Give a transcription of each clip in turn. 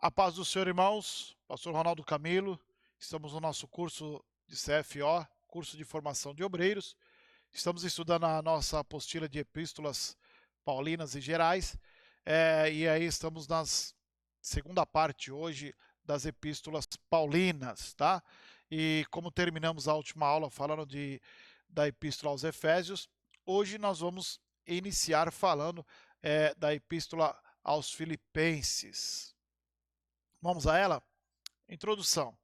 A paz do Senhor, irmãos. Pastor Ronaldo Camilo. Estamos no nosso curso de CFO, curso de formação de obreiros. Estamos estudando a nossa apostila de epístolas paulinas e gerais. E aí estamos na segunda parte hoje das epístolas paulinas, tá? E como terminamos a última aula falando da epístola aos Efésios, hoje nós vamos iniciar falando da epístola aos Filipenses. Vamos a ela? Introdução.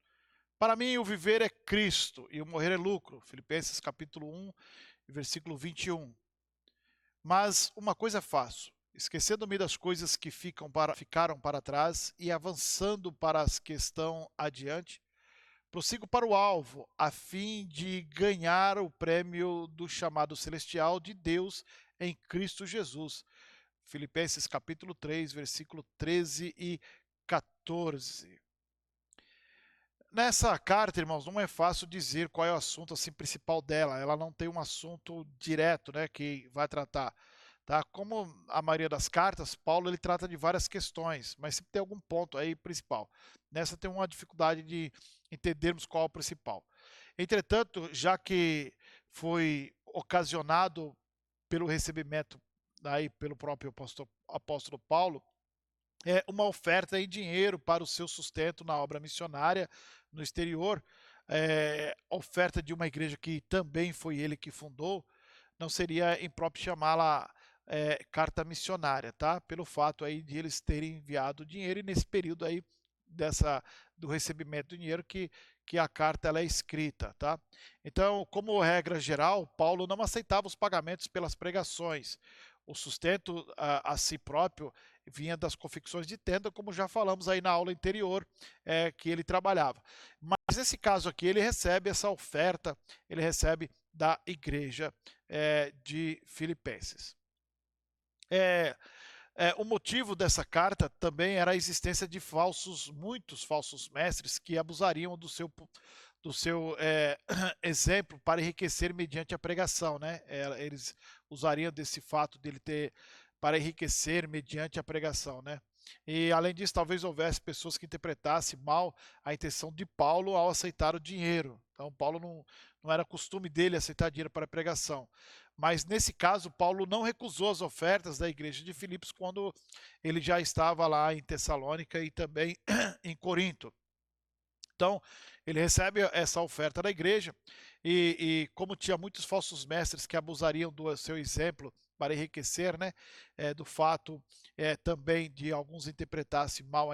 Para mim, o viver é Cristo e o morrer é lucro. Filipenses capítulo 1, versículo 21. Mas uma coisa faço, esquecendo-me das coisas que ficaram para trás e avançando para as que estão adiante, prossigo para o alvo, a fim de ganhar o prêmio do chamado celestial de Deus em Cristo Jesus. Filipenses capítulo 3, versículo 13 e 14. Nessa carta, irmãos, não é fácil dizer qual é o assunto assim, principal dela. Ela não tem um assunto direto, né, que vai tratar. Tá? Como a maioria das cartas, Paulo ele trata de várias questões, mas sempre tem algum ponto aí principal. Nessa tem uma dificuldade de entendermos qual é o principal. Entretanto, já que foi ocasionado pelo recebimento aí pelo próprio apóstolo Paulo, uma oferta em dinheiro para o seu sustento na obra missionária no exterior, oferta de uma igreja que também foi ele que fundou, não seria impróprio chamá-la carta missionária, tá? Pelo fato aí de eles terem enviado dinheiro e nesse período aí do recebimento do dinheiro que a carta ela é escrita, tá? Então, como regra geral, Paulo não aceitava os pagamentos pelas pregações. O sustento a si próprio vinha das confecções de tenda, como já falamos aí na aula anterior, que ele trabalhava. Mas nesse caso aqui, ele recebe essa oferta, ele recebe da igreja de Filipenses. O motivo dessa carta também era a existência de muitos falsos mestres que abusariam do seu exemplo para enriquecer mediante a pregação, né? Eles usariam desse fato dele ter para enriquecer mediante a pregação, né? E além disso, talvez houvesse pessoas que interpretassem mal a intenção de Paulo ao aceitar o dinheiro. Então, Paulo não era costume dele aceitar dinheiro para a pregação. Mas nesse caso, Paulo não recusou as ofertas da igreja de Filipos quando ele já estava lá em Tessalônica e também em Corinto. Então, ele recebe essa oferta da igreja e como tinha muitos falsos mestres que abusariam do seu exemplo para enriquecer, né, do fato também de alguns interpretassem mal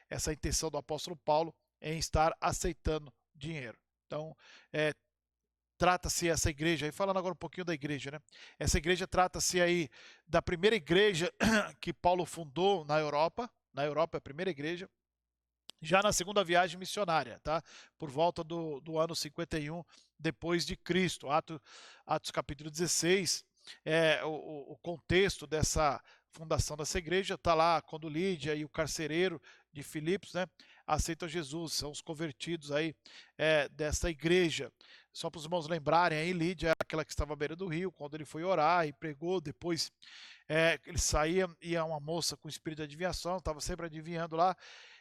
essa intenção do apóstolo Paulo em estar aceitando dinheiro. Então, trata-se essa igreja, aí falando agora um pouquinho da igreja, né? Essa igreja trata-se aí da primeira igreja que Paulo fundou na Europa é a primeira igreja, já na segunda viagem missionária, tá? Por volta do ano 51 depois de Cristo. Atos capítulo 16, o contexto dessa fundação dessa igreja está lá quando Lídia e o carcereiro de Filipos, né, aceitam Jesus, são os convertidos aí dessa igreja. Só para os irmãos lembrarem, aí Lídia é aquela que estava à beira do rio, quando ele foi orar e pregou, depois ele saía, ia uma moça com espírito de adivinhação, estava sempre adivinhando lá,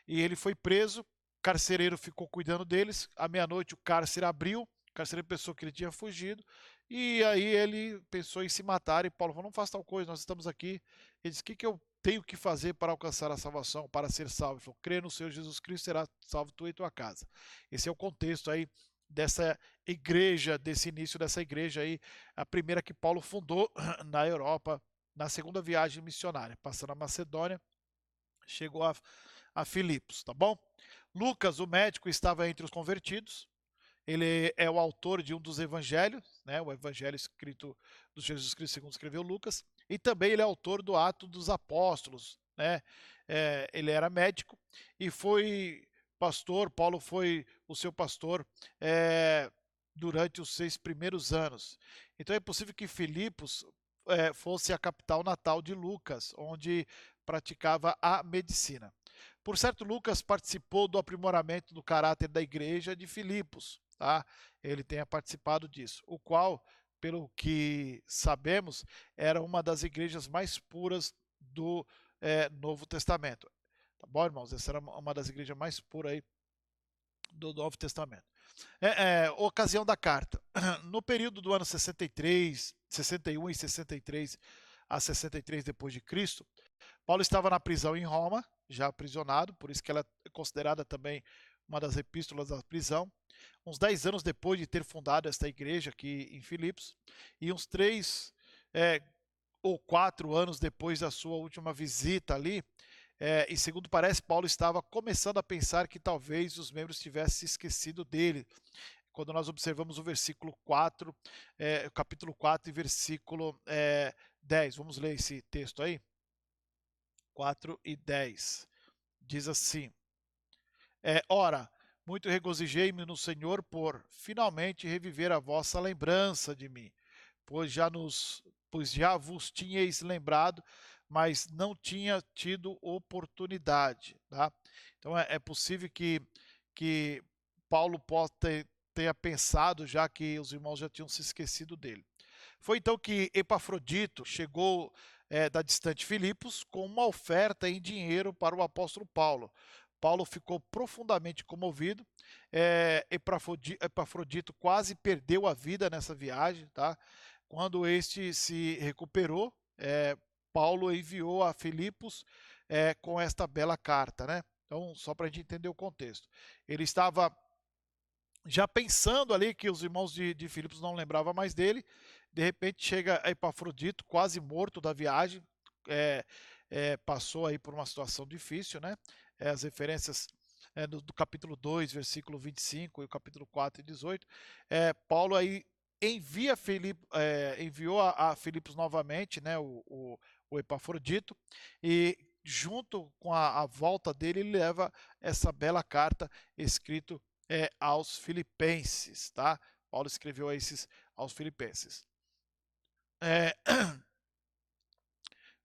e ele foi preso, o carcereiro ficou cuidando deles, à meia-noite o cárcere abriu, o carcereiro pensou que ele tinha fugido, e aí ele pensou em se matar, e Paulo falou, não faça tal coisa, nós estamos aqui. Ele disse, o que eu tenho que fazer para alcançar a salvação, para ser salvo? Ele falou, crê no Senhor Jesus Cristo, será salvo tu e tua casa. Esse é o contexto aí dessa igreja, desse início dessa igreja aí, a primeira que Paulo fundou na Europa, na segunda viagem missionária, passando a Macedônia, chegou a Filipos, tá bom? Lucas, o médico, estava entre os convertidos. Ele é o autor de um dos evangelhos, né? O evangelho escrito do Jesus Cristo segundo escreveu Lucas, e também ele é autor do Ato dos Apóstolos, né? Ele era médico e foi pastor, Paulo foi o seu pastor durante os 6 primeiros anos. Então é possível que Filipos fosse a capital natal de Lucas, onde praticava a medicina. Por certo, Lucas participou do aprimoramento do caráter da igreja de Filipos, tá? Ele tenha participado disso, o qual, pelo que sabemos, era uma das igrejas mais puras do Novo Testamento. Tá bom, irmãos? Essa era uma das igrejas mais puras aí do Novo Testamento. Ocasião da carta. No período do ano 63, 61 e 63 a 63 depois de Cristo, Paulo estava na prisão em Roma, já aprisionado, por isso que ela é considerada também uma das epístolas da prisão. Uns 10 anos depois de ter fundado esta igreja aqui em Filipos, e uns 3 ou 4 anos depois da sua última visita ali, e segundo parece, Paulo estava começando a pensar que talvez os membros tivessem se esquecido dele. Quando nós observamos o versículo 4, capítulo 4 e versículo 10. Vamos ler esse texto aí? 4 e 10. Diz assim: Ora, muito regozijei-me no Senhor por finalmente reviver a vossa lembrança de mim, pois já vos tinhais lembrado, mas não tinha tido oportunidade. Tá? Então é possível que Paulo tenha pensado já que os irmãos já tinham se esquecido dele. Foi então que Epafrodito chegou da distante Filipos com uma oferta em dinheiro para o apóstolo Paulo. Paulo ficou profundamente comovido. Epafrodito quase perdeu a vida nessa viagem, tá? Quando este se recuperou, Paulo enviou a Filipos com esta bela carta, né? Então, só para a gente entender o contexto. Ele estava já pensando ali que os irmãos de Filipos não lembravam mais dele. De repente chega Epafrodito, quase morto da viagem, passou aí por uma situação difícil, né? As referências do capítulo 2, versículo 25 e o capítulo 4 e 18. Paulo aí enviou a Filipos novamente, né? O Epafrodito, e junto com a volta dele, ele leva essa bela carta escrito aos Filipenses, tá? Paulo escreveu aos Filipenses.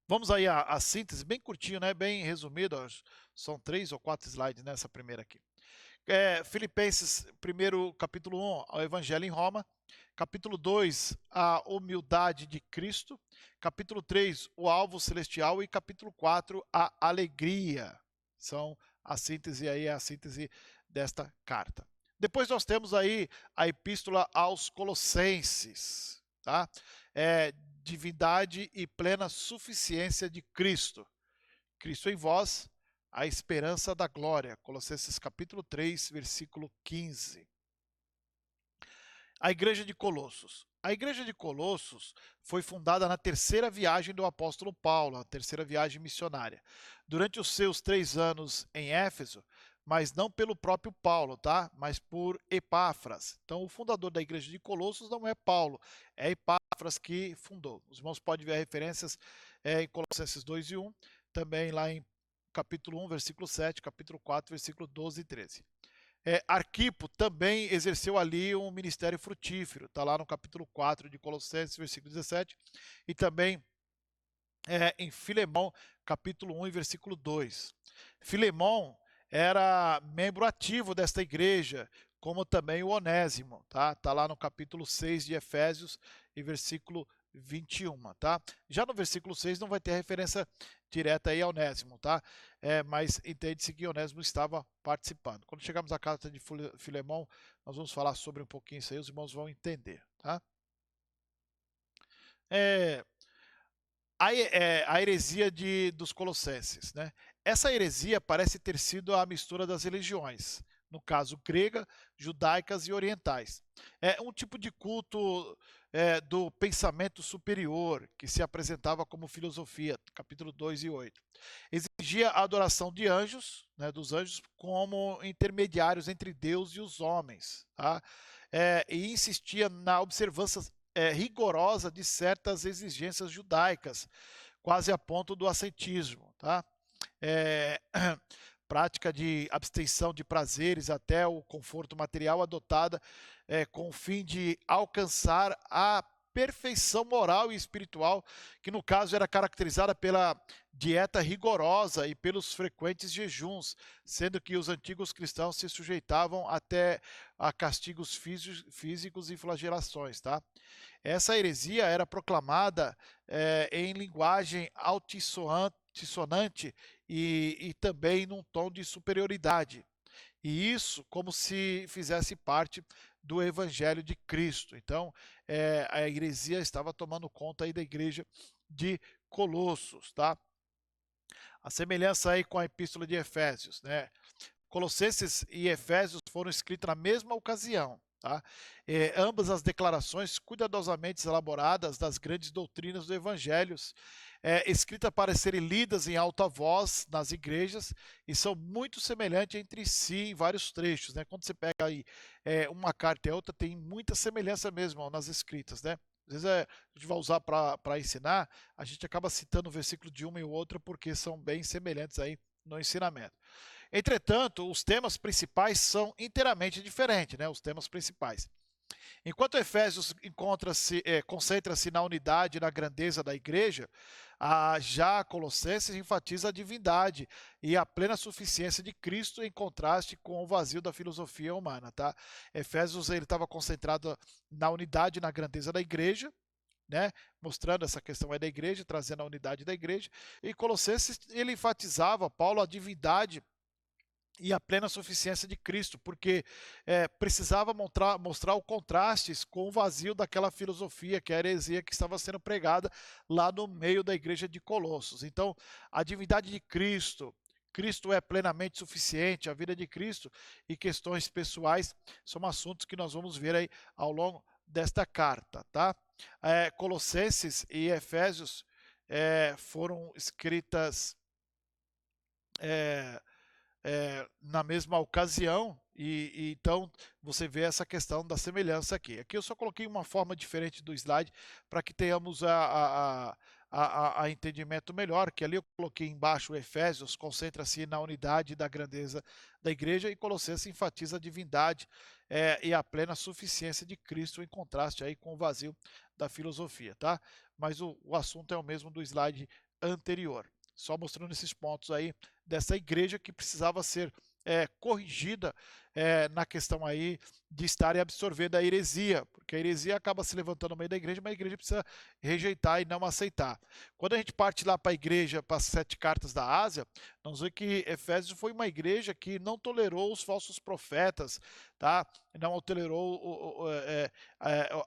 Vamos aí a síntese, bem curtinho, né? Bem resumido, são 3 ou 4 slides nessa primeira aqui. Filipenses, primeiro capítulo 1, o Evangelho em Roma. Capítulo 2, a humildade de Cristo. Capítulo 3, o alvo celestial. E capítulo 4, a alegria. São a síntese desta carta. Depois nós temos aí a epístola aos Colossenses, tá? Divindade e plena suficiência de Cristo. Cristo em vós, a esperança da glória. Colossenses capítulo 3, versículo 15. A igreja de Colossos. A igreja de Colossos foi fundada na terceira viagem do apóstolo Paulo, a terceira viagem missionária. Durante os seus 3 anos em Éfeso, mas não pelo próprio Paulo, tá? Mas por Epáfras. Então, o fundador da igreja de Colossos não é Paulo, é Epáfras que fundou. Os irmãos podem ver referências em Colossenses 2 e 1, também lá em capítulo 1, versículo 7, capítulo 4, versículo 12 e 13. Arquipo também exerceu ali um ministério frutífero, está lá no capítulo 4 de Colossenses, versículo 17, e também em Filemão, capítulo 1 e versículo 2. Filemão era membro ativo desta igreja, como também o Onésimo, tá? Tá lá no capítulo 6 de Efésios e versículo 21, tá? Já no versículo 6 não vai ter referência direta aí a Onésimo, tá? Mas entende-se que Onésimo estava participando. Quando chegarmos à carta de Filemão, nós vamos falar sobre um pouquinho isso aí, os irmãos vão entender, tá? A heresia dos Colossenses, né? Essa heresia parece ter sido a mistura das religiões, no caso grega, judaicas e orientais. É um tipo de culto do pensamento superior, que se apresentava como filosofia, capítulo 2 e 8. Exigia a adoração de anjos, né, dos anjos, como intermediários entre Deus e os homens. Tá? E insistia na observância rigorosa de certas exigências judaicas, quase a ponto do ascetismo. Tá? Prática de abstenção de prazeres até o conforto material adotada com o fim de alcançar a perfeição moral e espiritual, que no caso era caracterizada pela dieta rigorosa e pelos frequentes jejuns, sendo que os antigos cristãos se sujeitavam até a castigos físicos e flagelações. Tá? Essa heresia era proclamada em linguagem altissonante e também num tom de superioridade. E isso como se fizesse parte do evangelho de Cristo. Então, a heresia estava tomando conta aí da igreja de Colossos, tá? A semelhança aí com a epístola de Efésios, né? Colossenses e Efésios foram escritos na mesma ocasião. Tá? Ambas as declarações cuidadosamente elaboradas das grandes doutrinas do Evangelho, escritas para serem lidas em alta voz nas igrejas e são muito semelhantes entre si em vários trechos. Né? Quando você pega aí uma carta e outra, tem muita semelhança mesmo nas escritas. Né? Às vezes a gente vai usar para ensinar, a gente acaba citando o versículo de uma e outra porque são bem semelhantes aí no ensinamento. Entretanto, os temas principais são inteiramente diferentes, né? Os temas principais. Enquanto Efésios concentra-se na unidade e na grandeza da igreja, já Colossenses enfatiza a divindade e a plena suficiência de Cristo em contraste com o vazio da filosofia humana. Tá? Efésios ele estava concentrado na unidade e na grandeza da igreja, né, mostrando essa questão aí da igreja, trazendo a unidade da igreja, e Colossenses ele enfatizava, Paulo, a divindade e a plena suficiência de Cristo, porque precisava mostrar o contraste com o vazio daquela filosofia, que é a heresia que estava sendo pregada lá no meio da igreja de Colossos. Então, a divindade de Cristo, Cristo é plenamente suficiente, a vida de Cristo e questões pessoais são assuntos que nós vamos ver aí ao longo desta carta, tá? Colossenses e Efésios foram escritas na mesma ocasião, e então você vê essa questão da semelhança aqui. Aqui eu só coloquei uma forma diferente do slide para que tenhamos a entendimento melhor, que ali eu coloquei embaixo Efésios, concentra-se na unidade e da grandeza da igreja, e Colossenses enfatiza a divindade e a plena suficiência de Cristo, em contraste aí com o vazio da filosofia, tá? Mas o assunto é o mesmo do slide anterior. Só mostrando esses pontos aí dessa igreja que precisava ser corrigida na questão aí de estar absorvendo a heresia, porque a heresia acaba se levantando no meio da igreja, mas a igreja precisa rejeitar e não aceitar. Quando a gente parte lá para a igreja, para as 7 cartas da Ásia, nós vemos que Efésios foi uma igreja que não tolerou os falsos profetas, tá? Não tolerou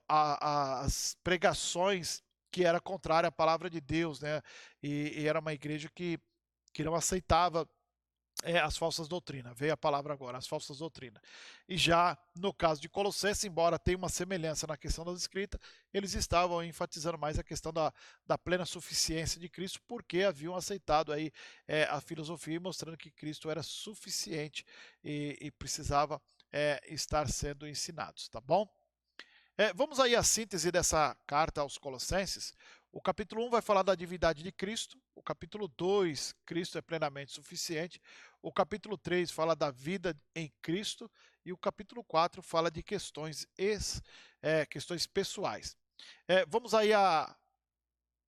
as pregações que era contrária à palavra de Deus, né? E era uma igreja que não aceitava as falsas doutrinas. Veio a palavra agora, as falsas doutrinas. E já no caso de Colossenses, embora tenha uma semelhança na questão das escritas, eles estavam enfatizando mais a questão da plena suficiência de Cristo, porque haviam aceitado aí a filosofia e mostrando que Cristo era suficiente e precisava estar sendo ensinados, tá bom? Vamos aí à síntese dessa carta aos Colossenses. O capítulo 1 vai falar da divindade de Cristo. O capítulo 2, Cristo é plenamente suficiente. O capítulo 3 fala da vida em Cristo. E o capítulo 4 fala de questões pessoais. Vamos aí à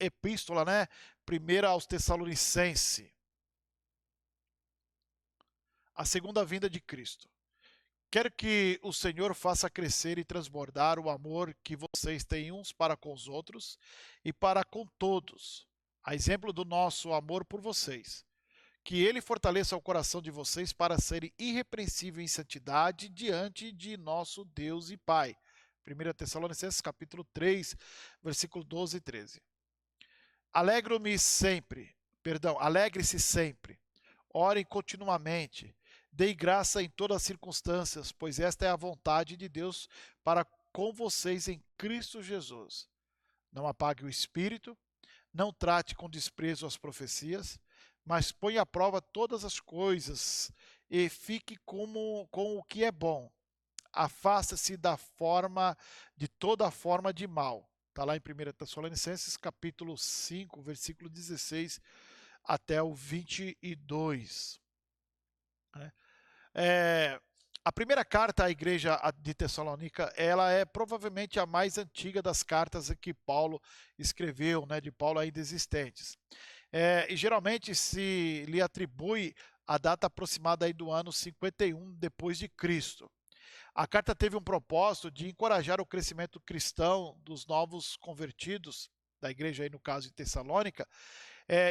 epístola, né? Primeira aos Tessalonicenses. A segunda vinda de Cristo. Quero que o Senhor faça crescer e transbordar o amor que vocês têm uns para com os outros e para com todos, a exemplo do nosso amor por vocês. Que Ele fortaleça o coração de vocês para serem irrepreensíveis em santidade diante de nosso Deus e Pai. 1 Tessalonicenses capítulo 3, versículo 12 e 13. Alegre-se sempre. Orem continuamente. Dei graça em todas as circunstâncias, pois esta é a vontade de Deus para com vocês em Cristo Jesus. Não apague o espírito, não trate com desprezo as profecias, mas ponha à prova todas as coisas e fique com o que é bom. Afasta-se de toda forma de mal. Está lá em 1 Tessalonicenses, capítulo 5, versículo 16 até o 22. A primeira carta à igreja de Tessalônica, ela é provavelmente a mais antiga das cartas que Paulo escreveu, né, de Paulo ainda existentes. E geralmente se lhe atribui a data aproximada aí do ano 51 depois de Cristo. A carta teve um propósito de encorajar o crescimento cristão dos novos convertidos, da igreja aí no caso de Tessalônica,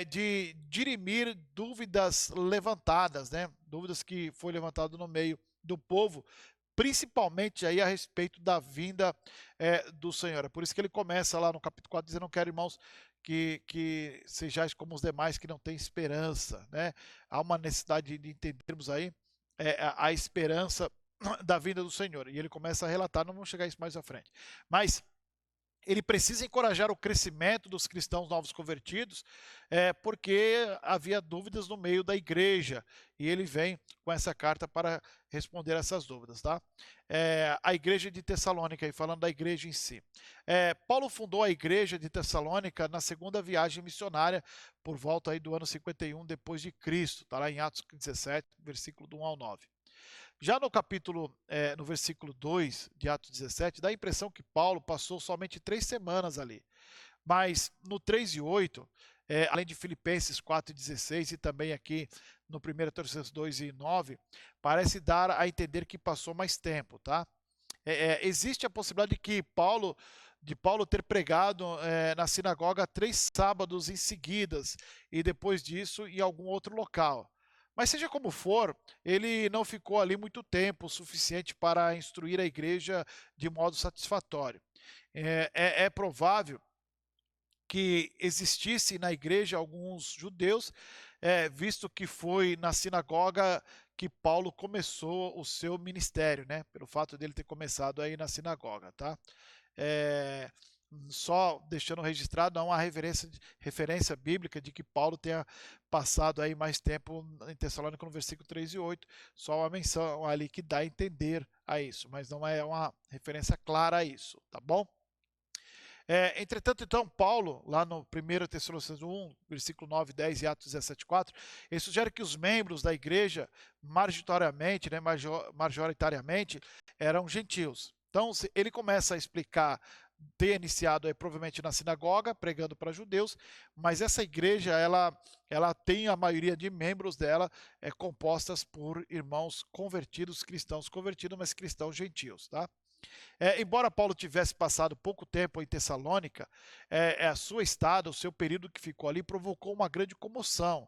de dirimir dúvidas levantadas, né? Dúvidas que foi levantado no meio do povo, principalmente aí a respeito da vinda do Senhor. É por isso que ele começa lá no capítulo 4 dizendo: não quero, irmãos, que sejais como os demais que não têm esperança, né? Há uma necessidade de entendermos aí a esperança da vinda do Senhor. E ele começa a relatar, não vamos chegar a isso mais à frente. Mas ele precisa encorajar o crescimento dos cristãos novos convertidos, porque havia dúvidas no meio da igreja, e ele vem com essa carta para responder essas dúvidas. Tá? A igreja de Tessalônica, e falando da igreja em si. Paulo fundou a igreja de Tessalônica na segunda viagem missionária, por volta aí do ano 51 depois de Cristo, está lá em Atos 17, versículo do 1 ao 9. Já no capítulo, no versículo 2 de Atos 17, dá a impressão que Paulo passou somente 3 semanas ali. Mas no 3 e 8, além de Filipenses 4 e 16 e também aqui no 1 Tessalonicenses 2 e 9, parece dar a entender que passou mais tempo, tá? Existe a possibilidade de Paulo ter pregado na sinagoga 3 sábados em seguidas e depois disso em algum outro local. Mas seja como for, ele não ficou ali muito tempo, o suficiente para instruir a igreja de modo satisfatório. É provável que existisse na igreja alguns judeus, visto que foi na sinagoga que Paulo começou o seu ministério, né? Pelo fato dele ter começado aí na sinagoga, tá? É, só deixando registrado, há uma referência bíblica de que Paulo tenha passado aí mais tempo em Tessalônica no versículo 3 e 8, só uma menção ali que dá a entender a isso, mas não é uma referência clara a isso, tá bom? Entretanto, então, Paulo, lá no 1 Tessalonicenses 1, versículo 9, 10 e Atos 17, 4, ele sugere que os membros da igreja, majoritariamente, né, majoritariamente, eram gentios. Então, ele começa a explicar, ter iniciado aí, provavelmente na sinagoga, pregando para judeus, mas essa igreja, ela tem a maioria de membros dela compostas por irmãos convertidos, cristãos convertidos, mas cristãos gentios, tá? Embora Paulo tivesse passado pouco tempo em Tessalônica, a sua estada, o seu período que ficou ali, provocou uma grande comoção.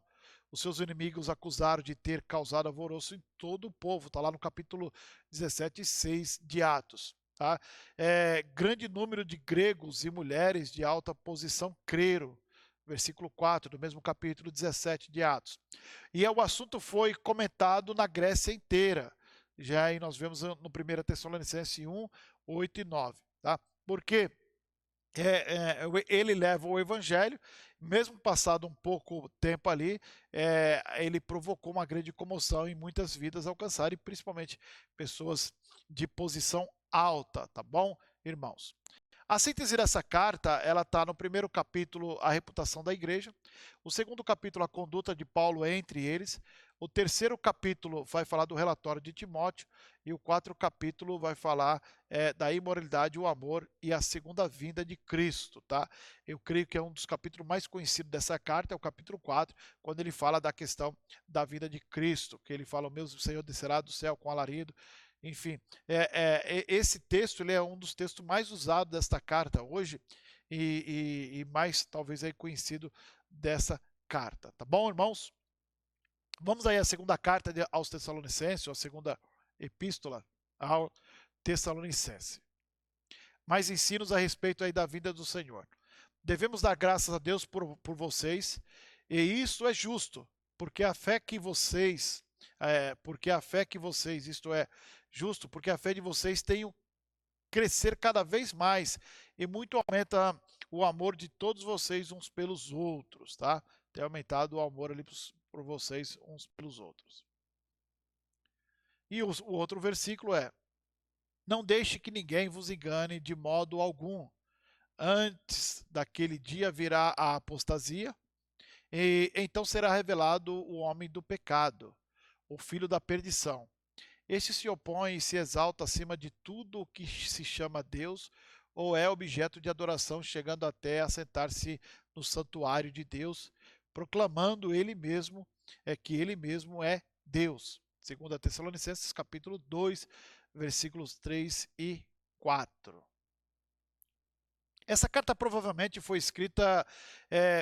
Os seus inimigos acusaram de ter causado alvoroço em todo o povo. Está lá no capítulo 17, 6 de Atos. Tá? Grande número de gregos e mulheres de alta posição creram. Versículo 4 do mesmo capítulo 17 de Atos. E o assunto foi comentado na Grécia inteira. Já aí nós vemos no 1 Tessalonicenses 1, 8 e 9. Tá? Porque ele leva o evangelho, mesmo passado um pouco tempo ali, ele provocou uma grande comoção em muitas vidas alcançadas, e principalmente pessoas de posição alta, tá bom, irmãos? A síntese dessa carta, ela está no primeiro capítulo, a reputação da igreja. O segundo capítulo, a conduta de Paulo entre eles. O terceiro capítulo vai falar do relatório de Timóteo. E o quarto capítulo vai falar da imoralidade, o amor e a segunda vinda de Cristo, tá? Eu creio que é um dos capítulos mais conhecidos dessa carta, é o capítulo 4, quando ele fala da questão da vinda de Cristo, que ele fala: o meu Senhor descerá do céu com alarido. Enfim, esse texto ele é um dos textos mais usados desta carta hoje e mais talvez aí conhecido dessa carta, tá bom, irmãos? Vamos aí à segunda carta aos Tessalonicenses, ou a segunda epístola ao Tessalonicense. Mais ensinos a respeito aí da vinda do Senhor. Devemos dar graças a Deus por vocês, e isso é justo, porque a fé que vocês, isto é, justo, porque a fé de vocês tem o crescer cada vez mais, e muito aumenta o amor de todos vocês uns pelos outros, tá? Tem aumentado o amor ali por vocês uns pelos outros. E o outro versículo é: não deixe que ninguém vos engane de modo algum. Antes daquele dia virá a apostasia, e então será revelado o homem do pecado, o filho da perdição. Este se opõe e se exalta acima de tudo o que se chama Deus ou é objeto de adoração, chegando até a sentar-se no santuário de Deus, proclamando ele mesmo que ele mesmo é Deus. 2 Tessalonicenses capítulo 2, versículos 3 e 4. Essa carta provavelmente foi escrita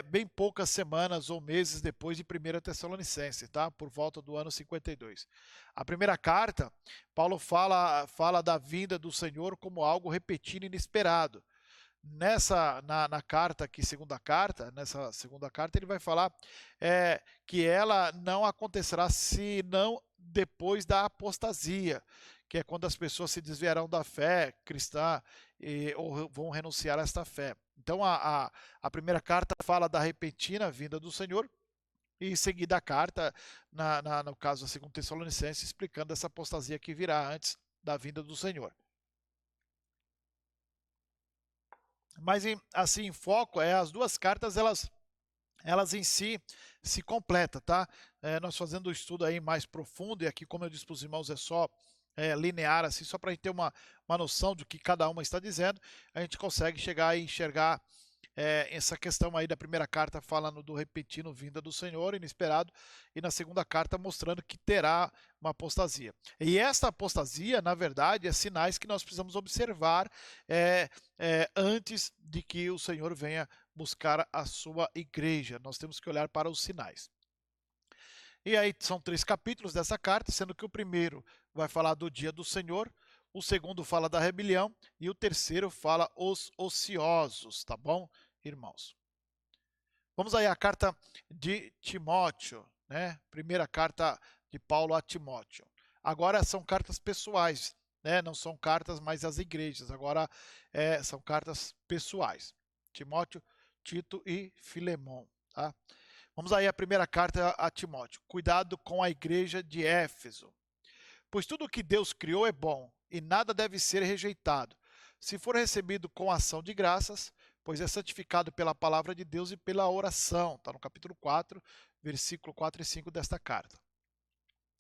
bem poucas semanas ou meses depois de 1 Tessalonicenses, tá? Por volta do ano 52. A primeira carta, Paulo fala da vinda do Senhor como algo repetido e inesperado. Na carta aqui, nessa segunda carta, ele vai falar que ela não acontecerá senão depois da apostasia, que é quando as pessoas se desviarão da fé cristã ou vão renunciar a esta fé. Então, a primeira carta fala da repentina vinda do Senhor, e em seguida a carta, no caso, a 2 Tessalonicenses, explicando essa apostasia que virá antes da vinda do Senhor. Mas assim, em foco, as duas cartas, elas em si se completam, tá? Nós fazendo o estudo aí mais profundo, e aqui, como eu disse para os irmãos, é só linear, assim, só para a gente ter uma noção do que cada uma está dizendo, a gente consegue chegar e enxergar essa questão aí da primeira carta falando do repentino vinda do Senhor, inesperado, e na segunda carta mostrando que terá uma apostasia. E esta apostasia, na verdade, é sinais que nós precisamos observar antes de que o Senhor venha buscar a sua igreja. Nós temos que olhar para os sinais. E aí são 3 capítulos dessa carta, sendo que o primeiro vai falar do dia do Senhor, o segundo fala da rebelião e o terceiro fala os ociosos, tá bom, irmãos? Vamos aí à carta de Timóteo, né? Primeira carta de Paulo a Timóteo. Agora são cartas pessoais, né? Não são cartas mais às igrejas, agora são cartas pessoais. Timóteo, Tito e Filemão, tá? Vamos aí à primeira carta a Timóteo. Cuidado com a igreja de Éfeso. Pois tudo o que Deus criou é bom, e nada deve ser rejeitado, se for recebido com ação de graças, pois é santificado pela palavra de Deus e pela oração. Está no capítulo 4, versículo 4 e 5 desta carta.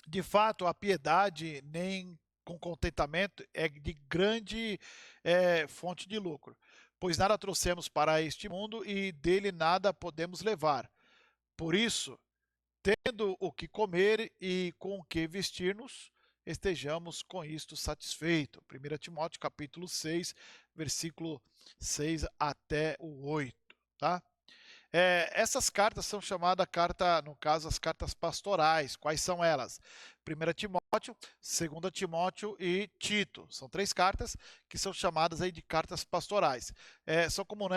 De fato, a piedade, nem com contentamento, é de grande fonte de lucro, pois nada trouxemos para este mundo e dele nada podemos levar. Por isso, tendo o que comer e com o que vestir-nos, estejamos com isto satisfeitos. 1 Timóteo capítulo 6, versículo 6 até o 8. Tá? Essas cartas são chamadas no caso, as cartas pastorais. Quais são elas? 1 Timóteo, 2 Timóteo e Tito. São 3 cartas que são chamadas aí de cartas pastorais. São como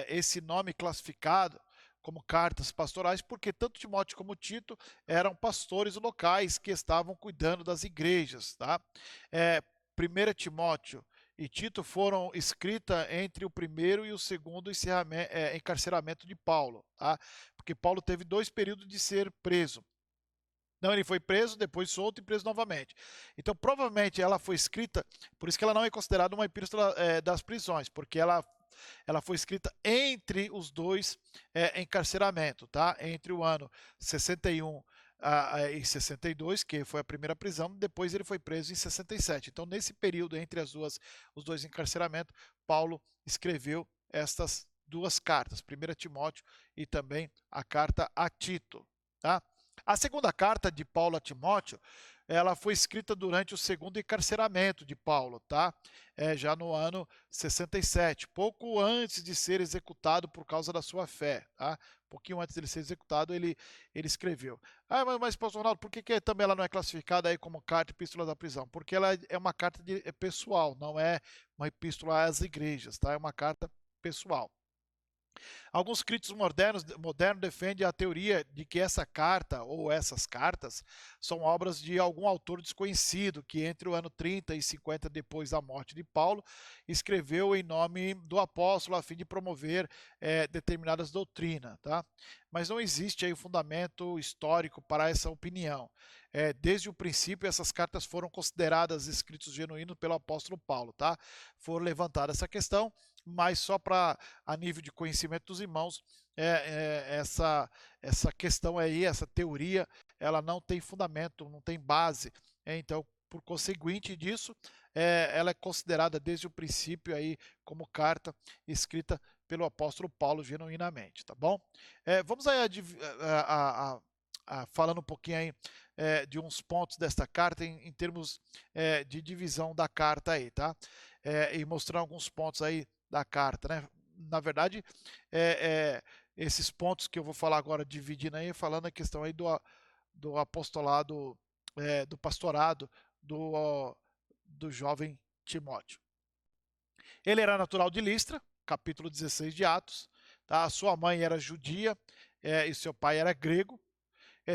esse nome classificado como cartas pastorais, porque tanto Timóteo como Tito eram pastores locais que estavam cuidando das igrejas. Tá? 1 Timóteo e Tito foram escritas entre o primeiro e o segundo encarceramento de Paulo, tá? Porque Paulo teve 2 períodos de ser preso. Não, ele foi preso, depois solto e preso novamente. Então, provavelmente ela foi escrita, por isso que ela não é considerada uma epístola das prisões, porque ela foi escrita entre os 2 encarceramentos, tá? Entre o ano 61 em 62, que foi a primeira prisão, depois ele foi preso em 67. Então, nesse período entre os 2 encarceramentos, Paulo escreveu estas 2 cartas, 1 Timóteo e também a carta a Tito. Tá? A segunda carta de Paulo a Timóteo, ela foi escrita durante o segundo encarceramento de Paulo, tá? Já no ano 67, pouco antes de ser executado por causa da sua fé, tá? Um pouquinho antes de ser executado, ele escreveu. Mas pastor Ronaldo, por que também ela não é classificada aí como carta epístola da prisão? Porque ela é uma carta pessoal, não é uma epístola às igrejas, tá? É uma carta pessoal. Alguns críticos modernos defendem a teoria de que essa carta ou essas cartas são obras de algum autor desconhecido que entre o ano 30 e 50 depois da morte de Paulo escreveu em nome do apóstolo a fim de promover determinadas doutrinas, tá? Mas não existe aí fundamento histórico para essa opinião. Desde o princípio essas cartas foram consideradas escritos genuínos pelo apóstolo Paulo, tá? Foram levantada essa questão, mas só para a nível de conhecimento dos irmãos, essa questão aí, essa teoria, ela não tem fundamento, não tem base. Então, por conseguinte disso, ela é considerada desde o princípio aí como carta escrita pelo apóstolo Paulo genuinamente, tá bom? Vamos aí falando um pouquinho aí de uns pontos desta carta em termos de divisão da carta aí, tá? E mostrando alguns pontos aí da carta, né? Na verdade, é, é, esses pontos que eu vou falar agora, dividindo aí, falando a questão aí do apostolado, do pastorado do jovem Timóteo. Ele era natural de Listra, capítulo 16 de Atos, tá? Sua mãe era judia, e seu pai era grego.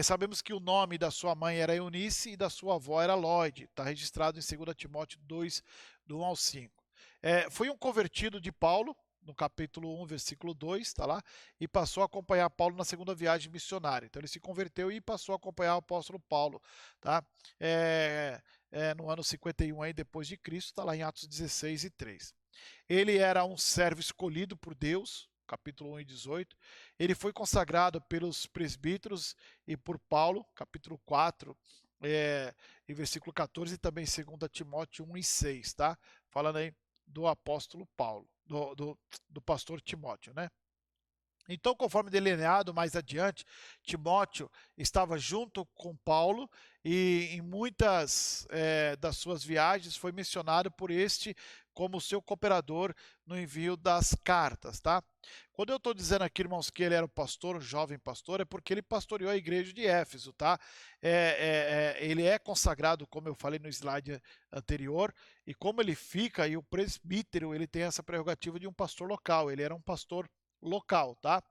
Sabemos que o nome da sua mãe era Eunice e da sua avó era Lloyd. Está registrado em 2 Timóteo 2, do 1 ao 5. Foi um convertido de Paulo, no capítulo 1, versículo 2, está lá, e passou a acompanhar Paulo na segunda viagem missionária. Então ele se converteu e passou a acompanhar o apóstolo Paulo, tá? No ano 51 aí, depois de Cristo, está lá em Atos 16 e 3. Ele era um servo escolhido por Deus, capítulo 1 e 18. Ele foi consagrado pelos presbíteros e por Paulo, capítulo 4, em versículo 14, e também 2 Timóteo 1 e 6, tá? Falando aí do apóstolo Paulo, do pastor Timóteo, né? Então, conforme delineado mais adiante, Timóteo estava junto com Paulo e em muitas das suas viagens foi mencionado por este como seu cooperador no envio das cartas, tá? Quando eu estou dizendo aqui, irmãos, que ele era um pastor, um jovem pastor, é porque ele pastoreou a igreja de Éfeso, tá? Ele é consagrado, como eu falei no slide anterior, e como ele fica, e o presbítero, ele tem essa prerrogativa de um pastor local, ele era um pastor local, tá?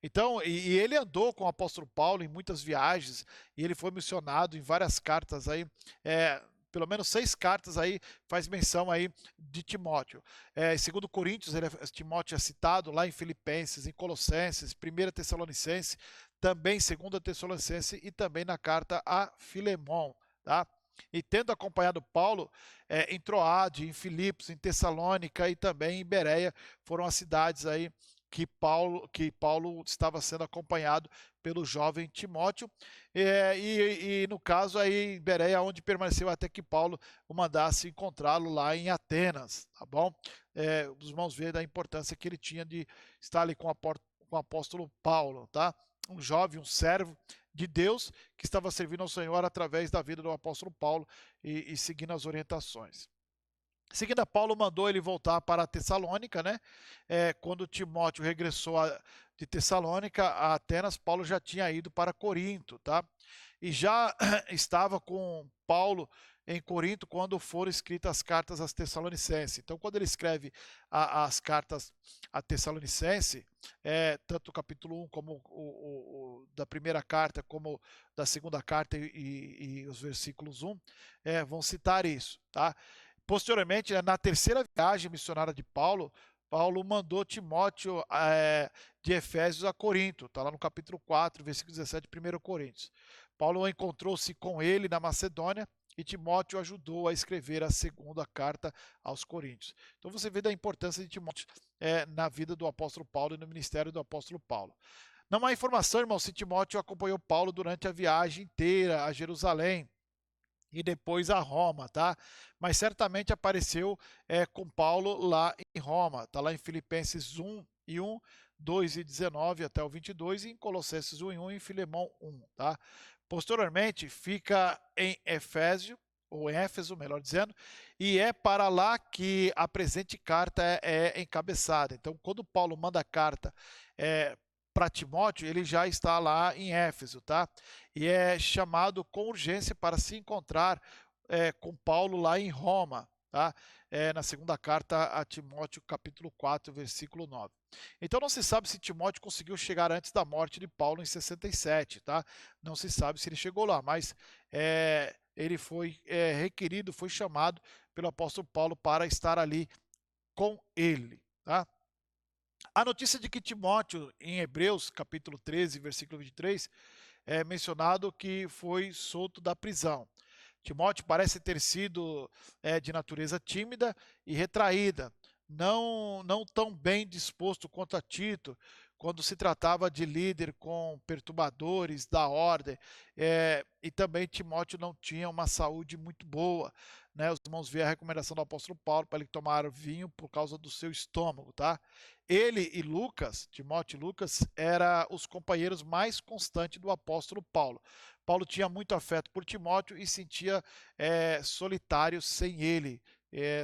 Então, e ele andou com o apóstolo Paulo em muitas viagens, e ele foi missionado em várias cartas aí, pelo menos 6 cartas aí faz menção aí de Timóteo. Segundo Coríntios, Timóteo é citado lá em Filipenses, em Colossenses, 1 Tessalonicense, também 2 Tessalonicense e também na carta a Filemon, tá? E tendo acompanhado Paulo em Troade, em Filipos, em Tessalônica e também em Bereia, foram as cidades aí que Paulo estava sendo acompanhado pelo jovem Timóteo, e no caso aí em Bereia, onde permaneceu até que Paulo o mandasse encontrá-lo lá em Atenas, tá bom? Os irmãos veem da importância que ele tinha de estar ali com o apóstolo Paulo, tá? Um jovem, um servo de Deus que estava servindo ao Senhor através da vida do apóstolo Paulo e seguindo as orientações. Em seguida, Paulo mandou ele voltar para Tessalônica, né? Quando Timóteo regressou de Tessalônica a Atenas, Paulo já tinha ido para Corinto, tá? E já estava com Paulo em Corinto quando foram escritas as cartas às Tessalonicenses. Então, quando ele escreve as cartas a Tessalonicense, tanto o capítulo 1 como da primeira carta, como da segunda carta e os versículos 1, vão citar isso, tá? Posteriormente, na terceira viagem missionária de Paulo, Paulo mandou Timóteo de Efésios a Corinto, está lá no capítulo 4, versículo 17, 1 Coríntios. Paulo encontrou-se com ele na Macedônia e Timóteo ajudou a escrever a segunda carta aos Coríntios. Então você vê da importância de Timóteo na vida do apóstolo Paulo e no ministério do apóstolo Paulo. Não há informação, irmão, se Timóteo acompanhou Paulo durante a viagem inteira a Jerusalém e depois a Roma, tá? Mas certamente apareceu com Paulo lá em Roma, tá lá em Filipenses 1 e 1, 2 e 19 até o 22 e em Colossenses 1 e 1 e em Filemão 1, tá? Posteriormente fica em Éfeso, melhor dizendo, e é para lá que a presente carta é encabeçada. Então, quando Paulo manda a carta para Timóteo, ele já está lá em Éfeso, tá? E é chamado com urgência para se encontrar com Paulo lá em Roma, tá? Na segunda carta a Timóteo, capítulo 4, versículo 9. Então não se sabe se Timóteo conseguiu chegar antes da morte de Paulo em 67, tá? Não se sabe se ele chegou lá, mas ele foi requerido, foi chamado pelo apóstolo Paulo para estar ali com ele, tá? A notícia de que Timóteo, em Hebreus, capítulo 13, versículo 23, é mencionado que foi solto da prisão. Timóteo parece ter sido de natureza tímida e retraída, não tão bem disposto quanto a Tito, quando se tratava de líder com perturbadores da ordem, e também Timóteo não tinha uma saúde muito boa, né? Os irmãos vê a recomendação do apóstolo Paulo para ele tomar vinho por causa do seu estômago, tá? Ele e Lucas, Timóteo e Lucas, eram os companheiros mais constantes do apóstolo Paulo. Paulo tinha muito afeto por Timóteo e sentia solitário sem ele,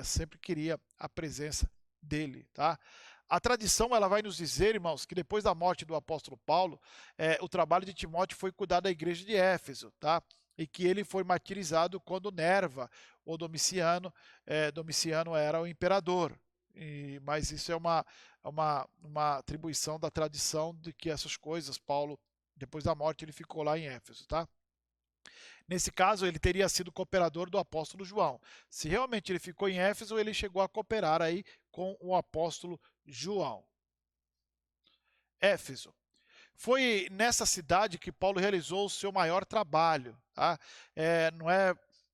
sempre queria a presença dele, tá? A tradição ela vai nos dizer, irmãos, que depois da morte do apóstolo Paulo, o trabalho de Timóteo foi cuidar da igreja de Éfeso, tá? E que ele foi martirizado quando Nerva ou Domiciano, Domiciano era o imperador. Mas isso é uma atribuição da tradição de que essas coisas, Paulo, depois da morte, ele ficou lá em Éfeso, tá? Nesse caso, ele teria sido cooperador do apóstolo João. Se realmente ele ficou em Éfeso, ele chegou a cooperar aí com o apóstolo João. Éfeso. Foi nessa cidade que Paulo realizou o seu maior trabalho. Tá?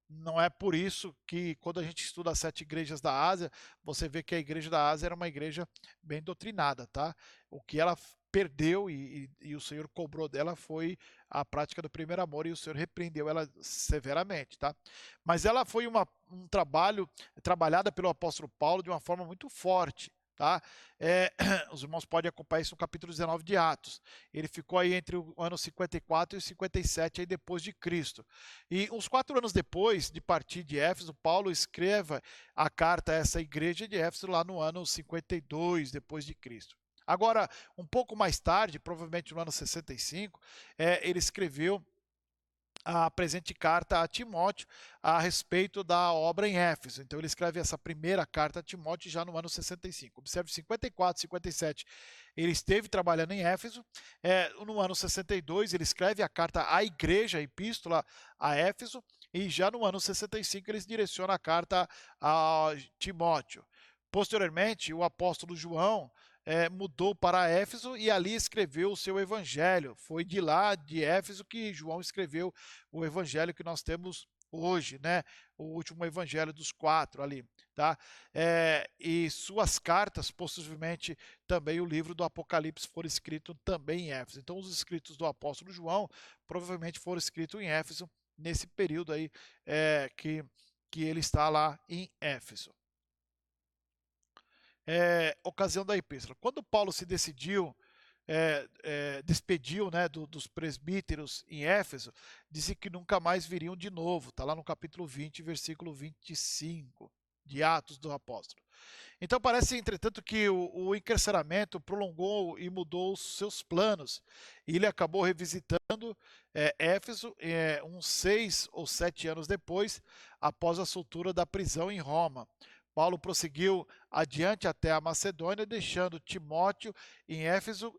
Não é por isso que, quando a gente estuda as 7 igrejas da Ásia, você vê que a igreja da Ásia era uma igreja bem doutrinada. Tá? O que ela perdeu e o Senhor cobrou dela foi a prática do primeiro amor, e o Senhor repreendeu ela severamente. Tá? Mas ela foi trabalhada pelo apóstolo Paulo de uma forma muito forte. Tá? Os irmãos podem acompanhar isso no capítulo 19 de Atos. Ele ficou aí entre o ano 54 e 57 aí depois de Cristo. E uns 4 anos depois de partir de Éfeso, Paulo escreve a carta a essa igreja de Éfeso lá no ano 52 depois de Cristo. Agora, um pouco mais tarde, provavelmente no ano 65, ele escreveu a presente carta a Timóteo a respeito da obra em Éfeso. Então ele escreve essa primeira carta a Timóteo já no ano 65. Observe, 54, 57, ele esteve trabalhando em Éfeso. No ano 62 ele escreve a carta à igreja, a epístola a Éfeso, e já no ano 65 ele direciona a carta a Timóteo. Posteriormente, o apóstolo João mudou para Éfeso e ali escreveu o seu evangelho. Foi de lá, de Éfeso, que João escreveu o evangelho que nós temos hoje, né? O último evangelho dos 4 ali, tá? E suas cartas, possivelmente também o livro do Apocalipse, foram escritos também em Éfeso. Então, os escritos do apóstolo João provavelmente foram escritos em Éfeso, nesse período aí que ele está lá em Éfeso. Ocasião da epístola. Quando Paulo se despediu, né, dos presbíteros em Éfeso, disse que nunca mais viriam de novo. Está lá no capítulo 20, versículo 25 de Atos do Apóstolo. Então parece, entretanto, que o encarceramento prolongou e mudou os seus planos. E ele acabou revisitando Éfeso uns 6 ou 7 anos depois, após a soltura da prisão em Roma. Paulo prosseguiu adiante até a Macedônia, deixando Timóteo em Éfeso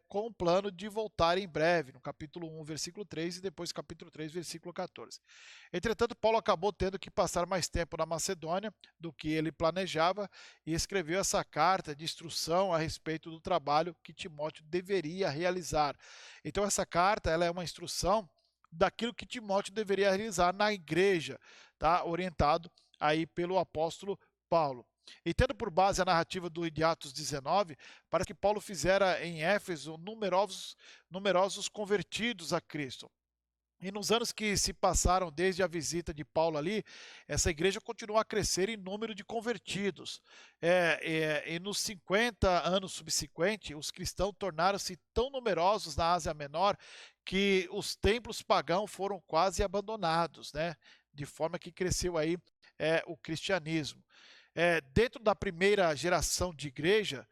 com o plano de voltar em breve, no capítulo 1, versículo 3, e depois capítulo 3, versículo 14. Entretanto, Paulo acabou tendo que passar mais tempo na Macedônia do que ele planejava e escreveu essa carta de instrução a respeito do trabalho que Timóteo deveria realizar. Então, essa carta ela é uma instrução daquilo que Timóteo deveria realizar na igreja, tá? Orientado aí pelo apóstolo Paulo. E tendo por base a narrativa de Atos 19, parece que Paulo fizera em Éfeso numerosos convertidos a Cristo. E nos anos que se passaram desde a visita de Paulo ali, essa igreja continuou a crescer em número de convertidos. E nos 50 anos subsequentes, os cristãos tornaram-se tão numerosos na Ásia Menor que os templos pagãos foram quase abandonados, né? De forma que cresceu aí o cristianismo. Dentro da primeira geração de igreja,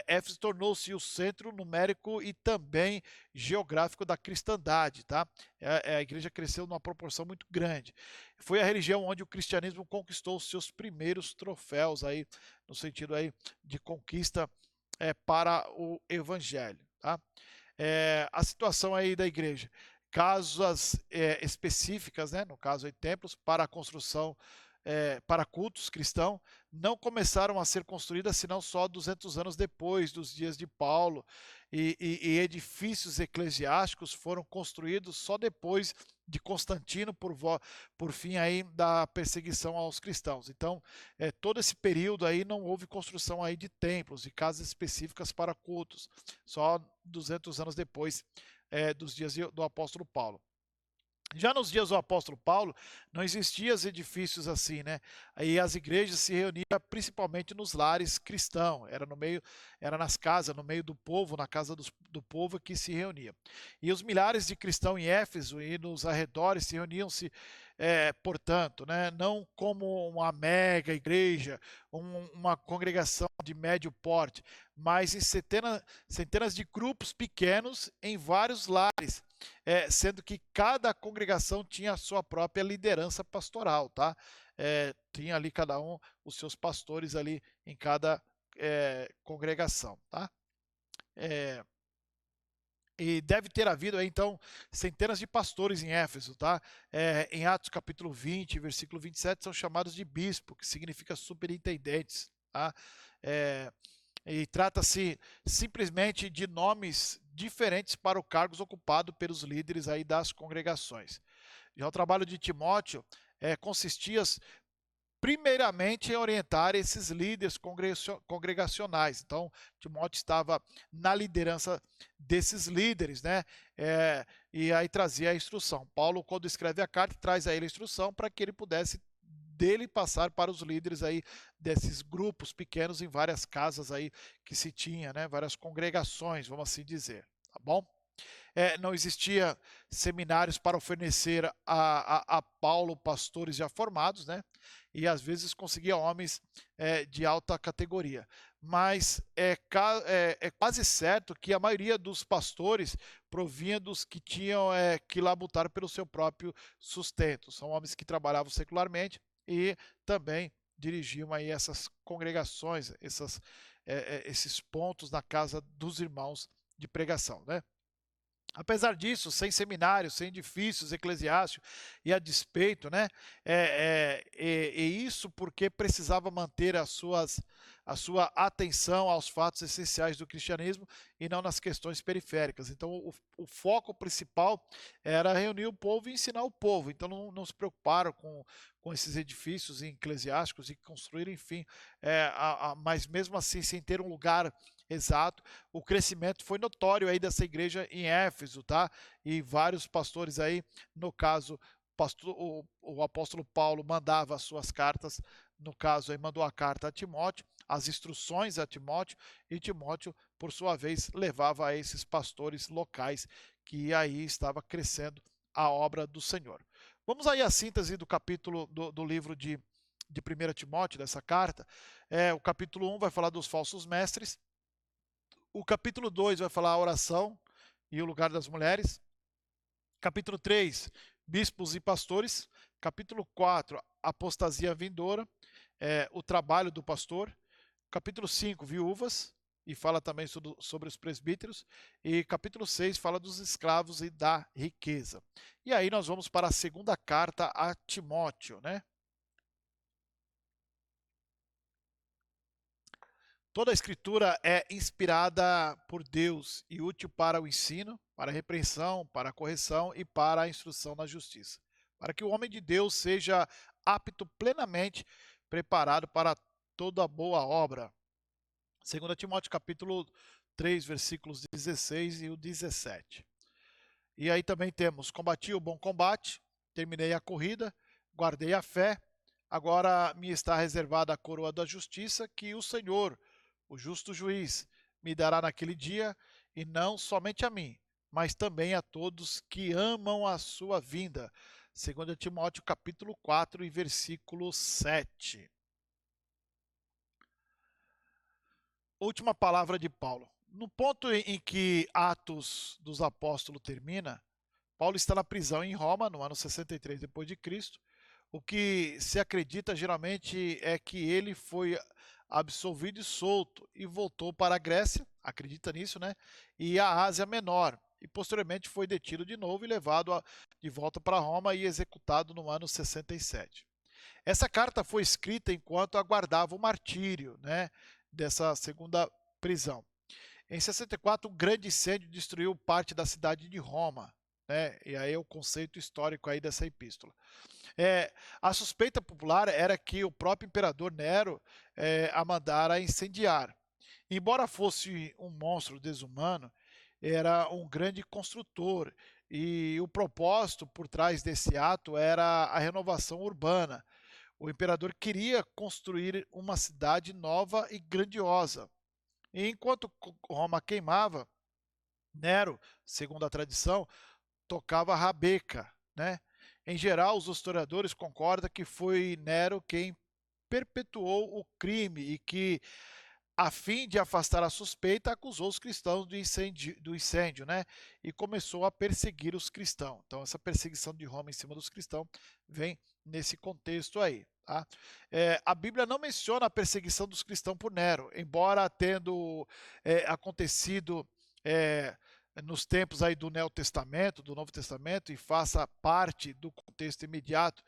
Éfeso tornou-se o centro numérico e também geográfico da cristandade. Tá? A igreja cresceu numa proporção muito grande. Foi a religião onde o cristianismo conquistou os seus primeiros troféus, aí, no sentido aí de conquista para o evangelho. Tá? A situação aí da igreja. Casas específicas, né, no caso aí, templos para a construção para cultos cristãos, não começaram a ser construídas senão só 200 anos depois dos dias de Paulo, e edifícios eclesiásticos foram construídos só depois de Constantino, por fim aí da perseguição aos cristãos. Então, todo esse período aí não houve construção aí de templos e casas específicas para cultos, só 200 anos depois dos dias do apóstolo Paulo. Já nos dias do apóstolo Paulo, não existiam edifícios assim, né? Aí as igrejas se reuniam principalmente nos lares cristãos, era nas casas, no meio do povo, na casa do povo que se reunia. E os milhares de cristãos em Éfeso e nos arredores se reuniam-se portanto, né, não como uma mega igreja, uma congregação de médio porte, mas em centenas de grupos pequenos em vários lares, sendo que cada congregação tinha a sua própria liderança pastoral, tá? Tinha ali cada um os seus pastores ali em cada congregação, tá? É, e deve ter havido aí, então, centenas de pastores em Éfeso, tá? Em Atos capítulo 20, versículo 27, são chamados de bispo, que significa superintendentes, tá? É, e trata-se simplesmente de nomes diferentes para os cargos ocupados pelos líderes aí das congregações. Já o trabalho de Timóteo consistia primeiramente em orientar esses líderes congregacionais. Então, Timóteo estava na liderança desses líderes, né? E aí trazia a instrução. Paulo, quando escreve a carta, traz a ele a instrução para que ele pudesse dele passar para os líderes aí desses grupos pequenos em várias casas aí que se tinha, né? Várias congregações, vamos assim dizer, tá bom? Não existia seminários para oferecer a Paulo pastores já formados, né? E às vezes conseguia homens de alta categoria. Mas é quase certo que a maioria dos pastores provinha dos que tinham que labutar pelo seu próprio sustento. São homens que trabalhavam secularmente e também dirigiam aí essas congregações, esses pontos na casa dos irmãos de pregação, né? Apesar disso, sem seminários, sem edifícios eclesiásticos e a despeito, né? E isso porque precisava manter a sua atenção aos fatos essenciais do cristianismo e não nas questões periféricas. Então, o foco principal era reunir o povo e ensinar o povo. Então, não se preocuparam com esses edifícios eclesiásticos e construir, enfim, mas mesmo assim, sem ter um lugar exato, o crescimento foi notório aí dessa igreja em Éfeso, tá? E vários pastores aí, no caso, o apóstolo Paulo mandava as suas cartas, no caso aí mandou a carta a Timóteo, as instruções a Timóteo, e Timóteo, por sua vez, levava a esses pastores locais que aí estava crescendo a obra do Senhor. Vamos aí à síntese do capítulo do livro de 1 Timóteo, dessa carta. O capítulo 1 vai falar dos falsos mestres. O capítulo 2 vai falar a oração e o lugar das mulheres. Capítulo 3, bispos e pastores. Capítulo 4, apostasia vindoura, o trabalho do pastor. Capítulo 5, viúvas, e fala também sobre os presbíteros. E capítulo 6 fala dos escravos e da riqueza. E aí nós vamos para a segunda carta a Timóteo, né? Toda a escritura é inspirada por Deus e útil para o ensino, para a repreensão, para a correção e para a instrução na justiça, para que o homem de Deus seja apto plenamente preparado para toda boa obra. 2 Timóteo capítulo 3, versículos 16 e o 17. E aí também temos: combati o bom combate, terminei a corrida, guardei a fé, agora me está reservada a coroa da justiça, que o Senhor, o justo juiz, me dará naquele dia, e não somente a mim, mas também a todos que amam a sua vinda. 2 Timóteo capítulo 4 e versículo 7. Última palavra de Paulo. No ponto em que Atos dos Apóstolos termina, Paulo está na prisão em Roma, no ano 63 depois de Cristo. O que se acredita geralmente é que ele foi absolvido e solto e voltou para a Grécia, acredita nisso, né? E a Ásia Menor. E posteriormente foi detido de novo e levado de volta para Roma e executado no ano 67. Essa carta foi escrita enquanto aguardava o martírio, né, dessa segunda prisão. Em 64, um grande incêndio destruiu parte da cidade de Roma, né? E aí é o conceito histórico aí dessa epístola. A suspeita popular era que o próprio imperador Nero a mandara incendiar. Embora fosse um monstro desumano, era um grande construtor e o propósito por trás desse ato era a renovação urbana. O imperador queria construir uma cidade nova e grandiosa. E enquanto Roma queimava, Nero, segundo a tradição, tocava rabeca, né? Em geral, os historiadores concordam que foi Nero quem perpetuou o crime e que, a fim de afastar a suspeita, acusou os cristãos do incêndio, né? E começou a perseguir os cristãos. Então, essa perseguição de Roma em cima dos cristãos vem nesse contexto aí. Tá? A Bíblia não menciona a perseguição dos cristãos por Nero, embora tendo acontecido nos tempos aí do Novo Testamento, e faça parte do contexto imediato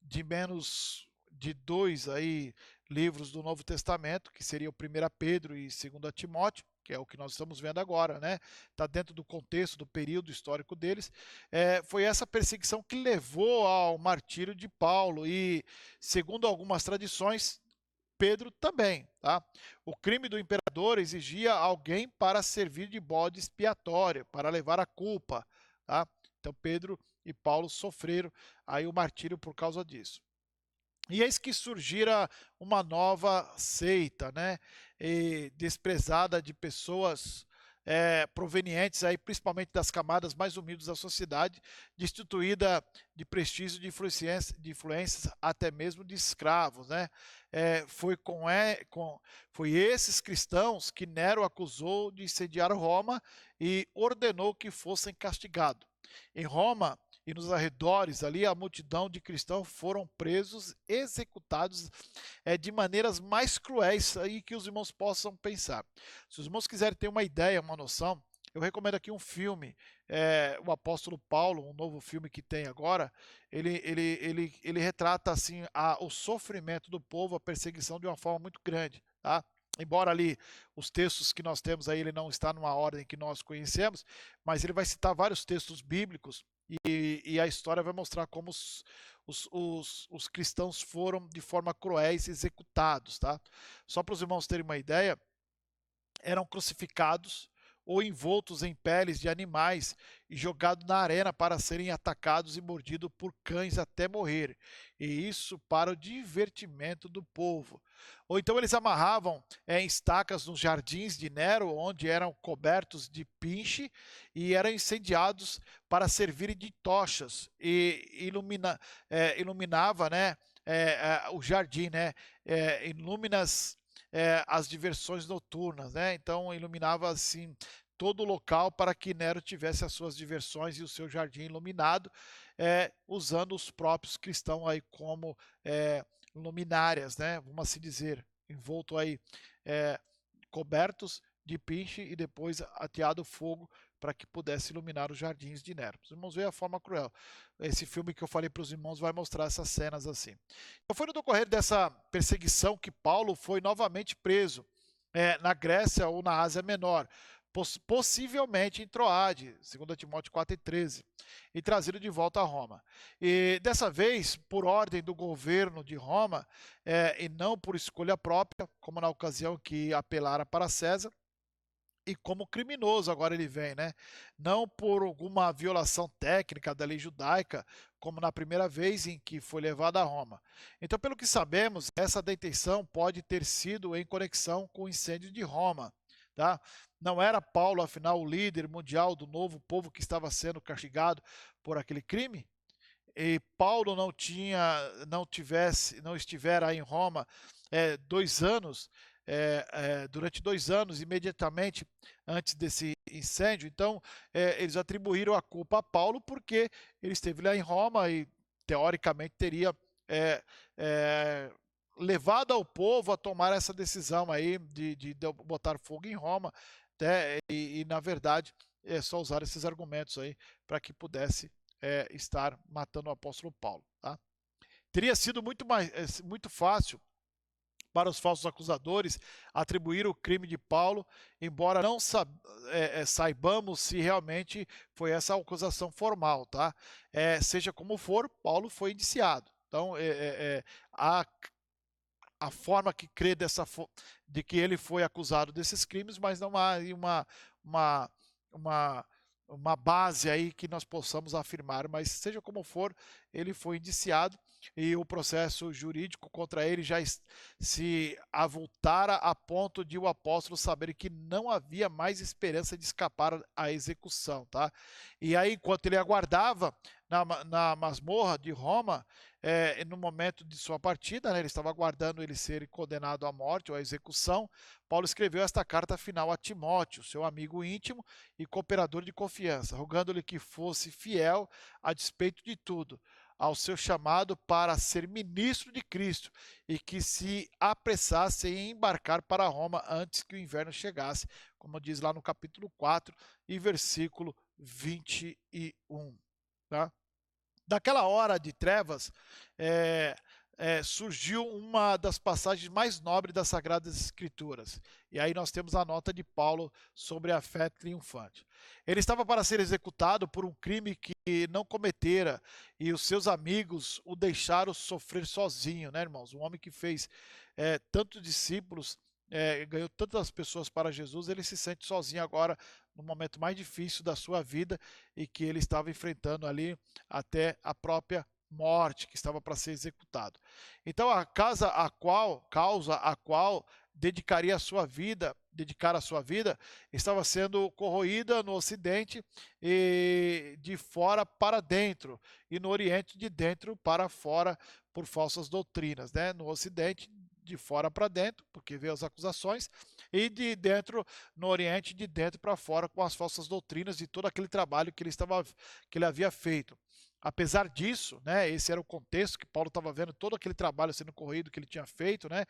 de menos de dois aí livros do Novo Testamento, que seria o 1 Pedro e 2 Timóteo, que é o que nós estamos vendo agora, né? Está dentro do contexto, do período histórico deles. Foi essa perseguição que levou ao martírio de Paulo e, segundo algumas tradições, Pedro também. Tá? O crime do imperador exigia alguém para servir de bode expiatório, para levar a culpa. Tá? Então Pedro e Paulo sofreram aí o martírio por causa disso. E eis que surgira uma nova seita, né? Desprezada de pessoas provenientes aí, principalmente das camadas mais humildes da sociedade, destituída de prestígio, de influências, até mesmo de escravos, né? Foi esses cristãos que Nero acusou de incendiar Roma e ordenou que fossem castigados. Em Roma e nos arredores ali, a multidão de cristãos foram presos, executados de maneiras mais cruéis aí que os irmãos possam pensar. Se os irmãos quiserem ter uma ideia, uma noção, eu recomendo aqui um filme, o Apóstolo Paulo, um novo filme que tem agora, ele retrata assim o sofrimento do povo, a perseguição de uma forma muito grande, tá? Embora ali os textos que nós temos aí, ele não está numa ordem que nós conhecemos, mas ele vai citar vários textos bíblicos e a história vai mostrar como os cristãos foram de forma cruéis executados, tá? Só para os irmãos terem uma ideia, eram crucificados ou envoltos em peles de animais e jogados na arena para serem atacados e mordidos por cães até morrer. E isso para o divertimento do povo. Ou então eles amarravam em estacas nos jardins de Nero, onde eram cobertos de pinche e eram incendiados para servirem de tochas e iluminava, né, o jardim, né, ilúminas as diversões noturnas, né? Então iluminava assim todo o local para que Nero tivesse as suas diversões e o seu jardim iluminado, usando os próprios cristãos aí como luminárias, né? Vamos assim dizer, envolto aí, cobertos de pinche e depois ateado fogo para que pudesse iluminar os jardins de Nero. Os irmãos veem a forma cruel. Esse filme que eu falei para os irmãos vai mostrar essas cenas assim. Então foi no decorrer dessa perseguição que Paulo foi novamente preso na Grécia ou na Ásia Menor, possivelmente em Troade, 2 Timóteo 4,13, e trazido de volta a Roma. E dessa vez, por ordem do governo de Roma, e não por escolha própria, como na ocasião que apelara para César, e como criminoso agora ele vem, né? Não por alguma violação técnica da lei judaica, como na primeira vez em que foi levado a Roma. Então, pelo que sabemos, essa detenção pode ter sido em conexão com o incêndio de Roma, tá? Não era Paulo, afinal, o líder mundial do novo povo que estava sendo castigado por aquele crime? E Paulo não estivera em Roma 2 anos, durante 2 anos, imediatamente antes desse incêndio. Então, eles atribuíram a culpa a Paulo porque ele esteve lá em Roma e, teoricamente, teria levado ao povo a tomar essa decisão aí de botar fogo em Roma, né? Na verdade, é só usar esses argumentos aí para que pudesse estar matando o apóstolo Paulo. Tá? Teria sido muito fácil para os falsos acusadores atribuir o crime de Paulo, embora não saibamos se realmente foi essa acusação formal. Tá? Seja como for, Paulo foi indiciado. Então, a forma que crê de que ele foi acusado desses crimes, mas não há aí uma base aí que nós possamos afirmar, mas seja como for, ele foi indiciado e o processo jurídico contra ele já se avultara a ponto de o apóstolo saber que não havia mais esperança de escapar à execução, tá? E aí, enquanto ele aguardava na masmorra de Roma, no momento de sua partida, né, ele estava aguardando ele ser condenado à morte ou à execução. Paulo escreveu esta carta final a Timóteo, seu amigo íntimo e cooperador de confiança, rogando-lhe que fosse fiel a despeito de tudo ao seu chamado para ser ministro de Cristo e que se apressasse em embarcar para Roma antes que o inverno chegasse, como diz lá no capítulo 4 e versículo 21. Tá? Daquela hora de trevas, surgiu uma das passagens mais nobres das Sagradas Escrituras. E aí nós temos a nota de Paulo sobre a fé triunfante. Ele estava para ser executado por um crime que não cometera, e os seus amigos o deixaram sofrer sozinho, né, irmãos? Um homem que fez tantos discípulos, ganhou tantas pessoas para Jesus, ele se sente sozinho agora no momento mais difícil da sua vida e que ele estava enfrentando ali até a própria morte, que estava para ser executado. Então a causa a qual dedicar a sua vida, estava sendo corroída no Ocidente e de fora para dentro, e no Oriente de dentro para fora por falsas doutrinas, né? No Ocidente de fora para dentro, porque veio as acusações, e de dentro, no Oriente, de dentro para fora, com as falsas doutrinas e todo aquele trabalho que ele havia feito. Apesar disso, né, esse era o contexto que Paulo estava vendo, todo aquele trabalho sendo corrido que ele tinha feito, né,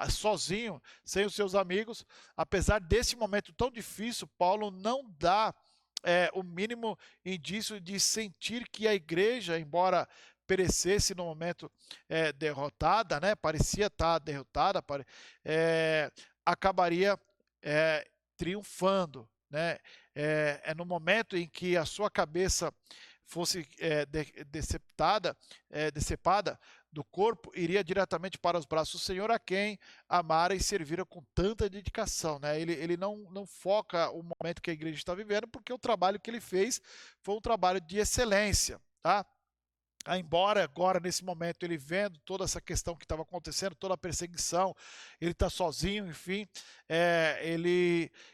sozinho, sem os seus amigos. Apesar desse momento tão difícil, Paulo não dá o mínimo indício de sentir que a igreja, embora perecesse no momento derrotada, né, parecia estar derrotada, acabaria triunfando, né? No momento em que a sua cabeça fosse decepada do corpo, iria diretamente para os braços do Senhor, a quem amara e servira com tanta dedicação, né? Ele não foca o momento que a igreja está vivendo, porque o trabalho que ele fez foi um trabalho de excelência, tá? Embora agora, nesse momento, ele vendo toda essa questão que estava acontecendo, toda a perseguição, ele está sozinho, enfim,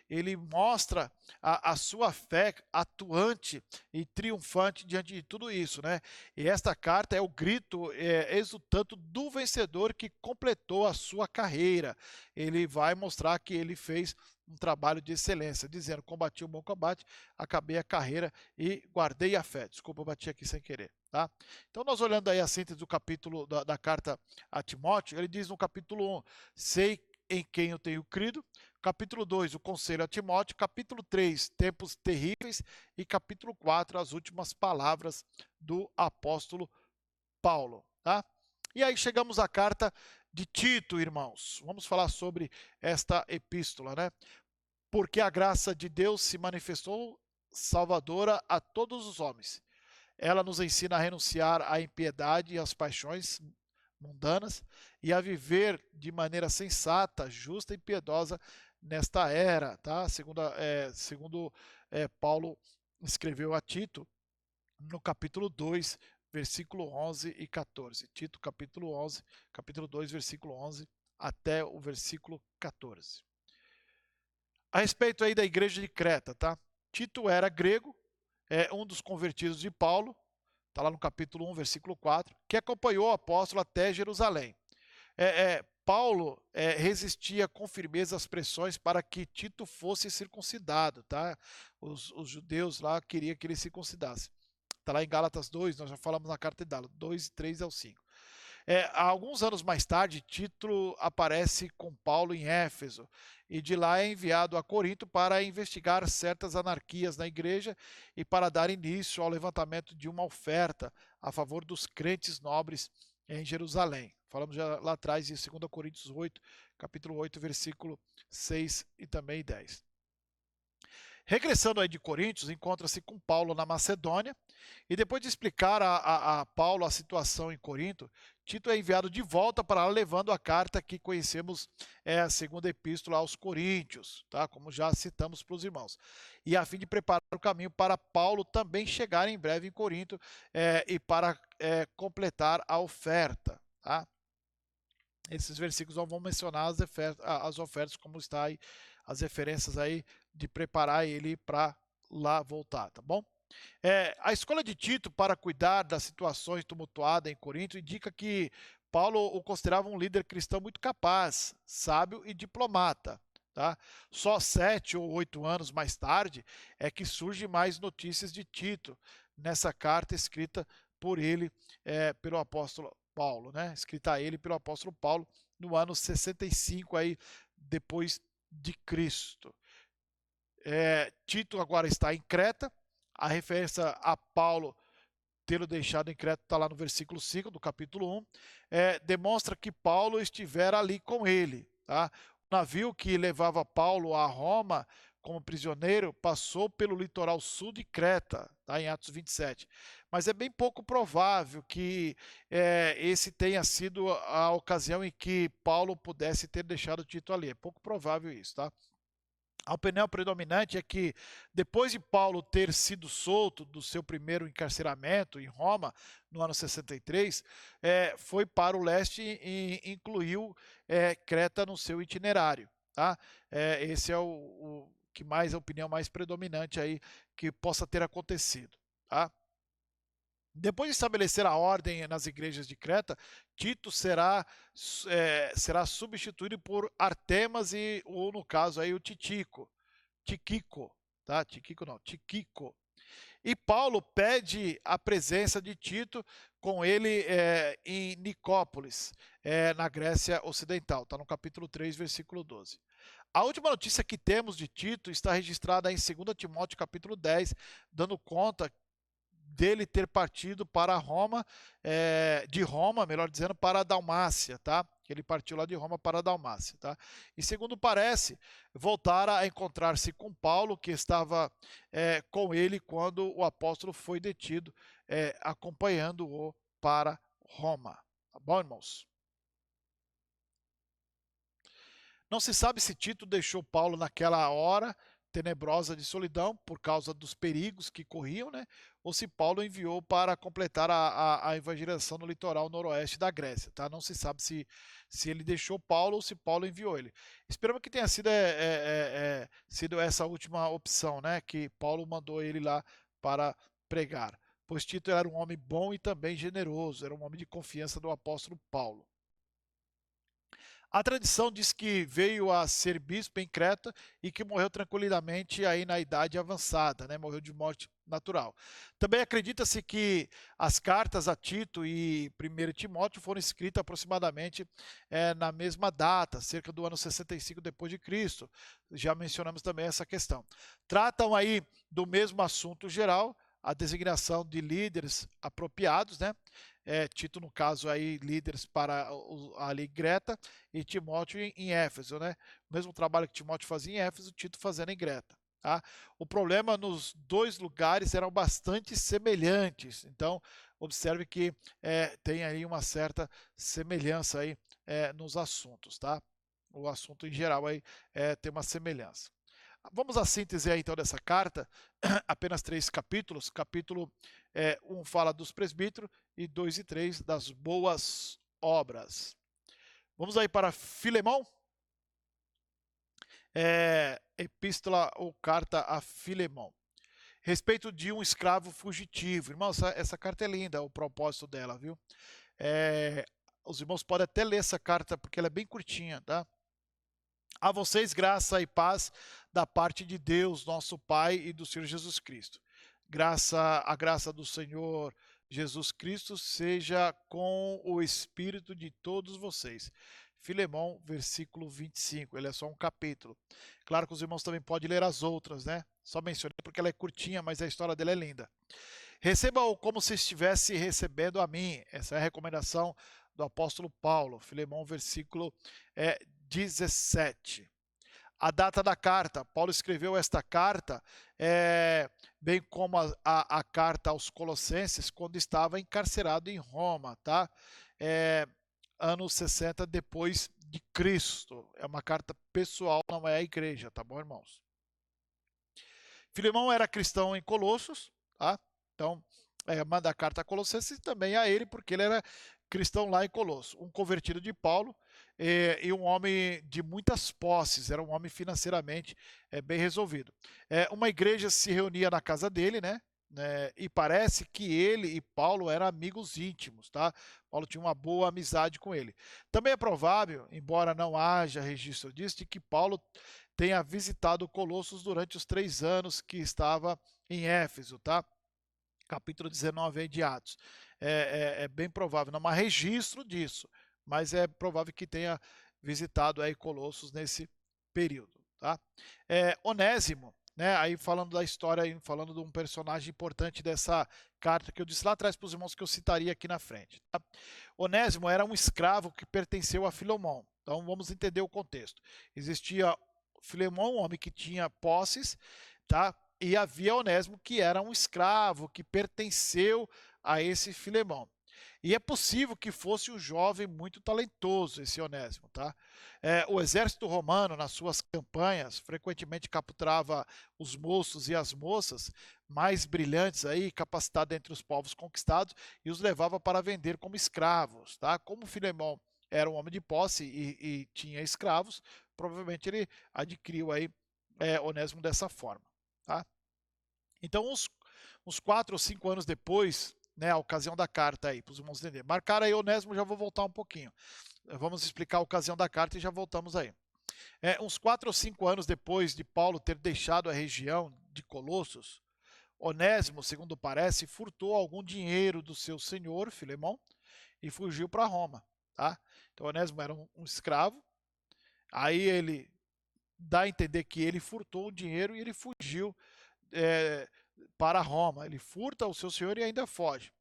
ele mostra a sua fé atuante e triunfante diante de tudo isso, né? E esta carta é o grito exultante do vencedor que completou a sua carreira. Ele vai mostrar que ele fez um trabalho de excelência, dizendo: combati o bom combate, acabei a carreira e guardei a fé. Desculpa, eu bati aqui sem querer. Tá? Então, nós olhando aí a síntese do capítulo da carta a Timóteo, ele diz no capítulo 1, sei em quem eu tenho crido. Capítulo 2, o conselho a Timóteo. Capítulo 3, tempos terríveis. E capítulo 4, as últimas palavras do apóstolo Paulo. Tá? E aí chegamos à carta de Tito, irmãos. Vamos falar sobre esta epístola, né? Porque a graça de Deus se manifestou salvadora a todos os homens. Ela nos ensina a renunciar à impiedade e às paixões mundanas e a viver de maneira sensata, justa e piedosa nesta era, tá? Segundo Paulo escreveu a Tito no capítulo 2, versículo 11 e 14. Tito, capítulo 2, versículo 11 até o versículo 14. A respeito aí da igreja de Creta, tá? Tito era grego, um dos convertidos de Paulo, está lá no capítulo 1, versículo 4, que acompanhou o apóstolo até Jerusalém. Paulo resistia com firmeza às pressões para que Tito fosse circuncidado, tá? Os judeus lá queriam que ele se circuncidasse. Está lá em Gálatas 2, nós já falamos na carta de Gálatas, 2, 3 ao 5. Alguns anos mais tarde, Tito aparece com Paulo em Éfeso e de lá é enviado a Corinto para investigar certas anarquias na igreja e para dar início ao levantamento de uma oferta a favor dos crentes nobres em Jerusalém. Falamos já lá atrás em 2 Coríntios 8, capítulo 8, versículo 6 e também 10. Regressando aí de Coríntios, encontra-se com Paulo na Macedônia, e depois de explicar a Paulo a situação em Corinto, Tito é enviado de volta para lá, levando a carta que conhecemos, a segunda epístola aos Coríntios, tá? Como já citamos para os irmãos. E a fim de preparar o caminho para Paulo também chegar em breve em Corinto e para completar a oferta, tá? Esses versículos não vão mencionar as ofertas, como está aí, as referências aí de preparar ele para lá voltar, tá bom? A escolha de Tito para cuidar das situações tumultuadas em Corinto indica que Paulo o considerava um líder cristão muito capaz, sábio e diplomata. Tá? Só 7 ou 8 anos mais tarde é que surgem mais notícias de Tito nessa carta escrita por ele, pelo apóstolo Paulo, né? Escrita a ele pelo apóstolo Paulo no ano 65 aí depois de Cristo. Tito agora está em Creta. A referência a Paulo tê-lo deixado em Creta está lá no versículo 5 do capítulo 1. Demonstra que Paulo estivera ali com ele. Tá? O navio que levava Paulo a Roma como prisioneiro passou pelo litoral sul de Creta, tá? Em Atos 27. Mas é bem pouco provável que esse tenha sido a ocasião em que Paulo pudesse ter deixado Tito ali. É pouco provável isso, tá? A opinião predominante é que, depois de Paulo ter sido solto do seu primeiro encarceramento em Roma, no ano 63, foi para o leste e incluiu Creta no seu itinerário. Tá? Esse é o que mais, a opinião mais predominante aí que possa ter acontecido. Tá? Depois de estabelecer a ordem nas igrejas de Creta, Tito será substituído por Artemas ou no caso aí o Tíquico, tá? Tíquico não, Tíquico. E Paulo pede a presença de Tito com ele em Nicópolis, na Grécia Ocidental, está no capítulo 3, versículo 12. A última notícia que temos de Tito está registrada em 2 Timóteo capítulo 10, dando conta dele ter partido para Roma, de Roma, melhor dizendo, para a Dalmácia, tá? Ele partiu lá de Roma para a Dalmácia, tá? E segundo parece, voltara a encontrar-se com Paulo, que estava com ele quando o apóstolo foi detido, acompanhando-o para Roma. Tá bom, irmãos? Não se sabe se Tito deixou Paulo naquela hora tenebrosa de solidão por causa dos perigos que corriam, né? Ou se Paulo enviou para completar a evangelização no litoral noroeste da Grécia, tá? Não se sabe se ele deixou Paulo ou se Paulo enviou ele. Esperamos que tenha sido essa última opção, né? Que Paulo mandou ele lá para pregar. Pois Tito era um homem bom e também generoso, era um homem de confiança do apóstolo Paulo. A tradição diz que veio a ser bispo em Creta e que morreu tranquilamente aí na idade avançada, né? Morreu de morte natural. Também acredita-se que as cartas a Tito e 1 Timóteo foram escritas aproximadamente na mesma data, cerca do ano 65 depois de Cristo. Já mencionamos também essa questão. Tratam aí do mesmo assunto geral, a designação de líderes apropriados, né? Tito, no caso, aí, líderes para ali Creta e Timóteo em Éfeso, né? O mesmo trabalho que Timóteo fazia em Éfeso, Tito fazendo em Creta. Tá? O problema nos dois lugares eram bastante semelhantes, então observe que tem aí uma certa semelhança aí nos assuntos, tá? O assunto em geral aí tem uma semelhança. Vamos à síntese aí, então, dessa carta, apenas 3 capítulos. Capítulo 1 fala dos presbíteros e 2 e 3 das boas obras. Vamos aí para Filemão. Epístola ou carta a Filemão. Respeito de um escravo fugitivo. Irmão, essa carta é linda, o propósito dela, viu? Os irmãos podem até ler essa carta, porque ela é bem curtinha, tá? A vocês graça e paz da parte de Deus, nosso Pai, e do Senhor Jesus Cristo. A graça do Senhor Jesus Cristo seja com o espírito de todos vocês. Filemão, versículo 25, ele é só um capítulo. Claro que os irmãos também podem ler as outras, né? Só mencionei porque ela é curtinha, mas a história dela é linda. Receba-o como se estivesse recebendo a mim. Essa é a recomendação do apóstolo Paulo. Filemão, versículo 17. A data da carta. Paulo escreveu esta carta, bem como a carta aos Colossenses, quando estava encarcerado em Roma, tá? Anos 60 depois de Cristo. É uma carta pessoal, não é a igreja, tá bom, irmãos? Filemão era cristão em Colossos, tá? Então, manda a carta a Colossenses também a ele, porque ele era cristão lá em Colosso. Um convertido de Paulo e um homem de muitas posses, era um homem financeiramente bem resolvido. Uma igreja se reunia na casa dele, né? né, e parece que ele e Paulo eram amigos íntimos, tá? Paulo tinha uma boa amizade com ele. Também é provável, embora não haja registro disso, de que Paulo tenha visitado Colossos durante os 3 anos que estava em Éfeso, tá? Capítulo 19 aí de Atos. É bem provável, não há registro disso, mas é provável que tenha visitado aí Colossos nesse período, tá? Onésimo, né? Aí falando da história, aí, falando de um personagem importante dessa carta que eu disse lá atrás para os irmãos que eu citaria aqui na frente. Tá? Onésimo era um escravo que pertenceu a Filemão. Então vamos entender o contexto. Existia Filemão, um homem que tinha posses, tá? E havia Onésimo, que era um escravo, que pertenceu a esse Filemão. E é possível que fosse um jovem muito talentoso, esse Onésimo, tá? O exército romano, nas suas campanhas, frequentemente capturava os moços e as moças mais brilhantes aí, capacitados entre os povos conquistados, e os levava para vender como escravos, tá? Como Filemão era um homem de posse e tinha escravos, provavelmente ele adquiriu aí Onésimo dessa forma, tá? Então, uns 4 ou 5 anos depois, né, a ocasião da carta aí, para os irmãos entenderem. Marcar aí Onésimo, já vou voltar um pouquinho. Vamos explicar a ocasião da carta e já voltamos aí. Uns 4 ou 5 anos depois de Paulo ter deixado a região de Colossos, Onésimo, segundo parece, furtou algum dinheiro do seu senhor, Filemão, e fugiu para Roma. Tá? Então, Onésimo era um escravo, aí ele dá a entender que ele furtou o dinheiro e ele fugiu para Roma. Ele furta o seu senhor e ainda foge.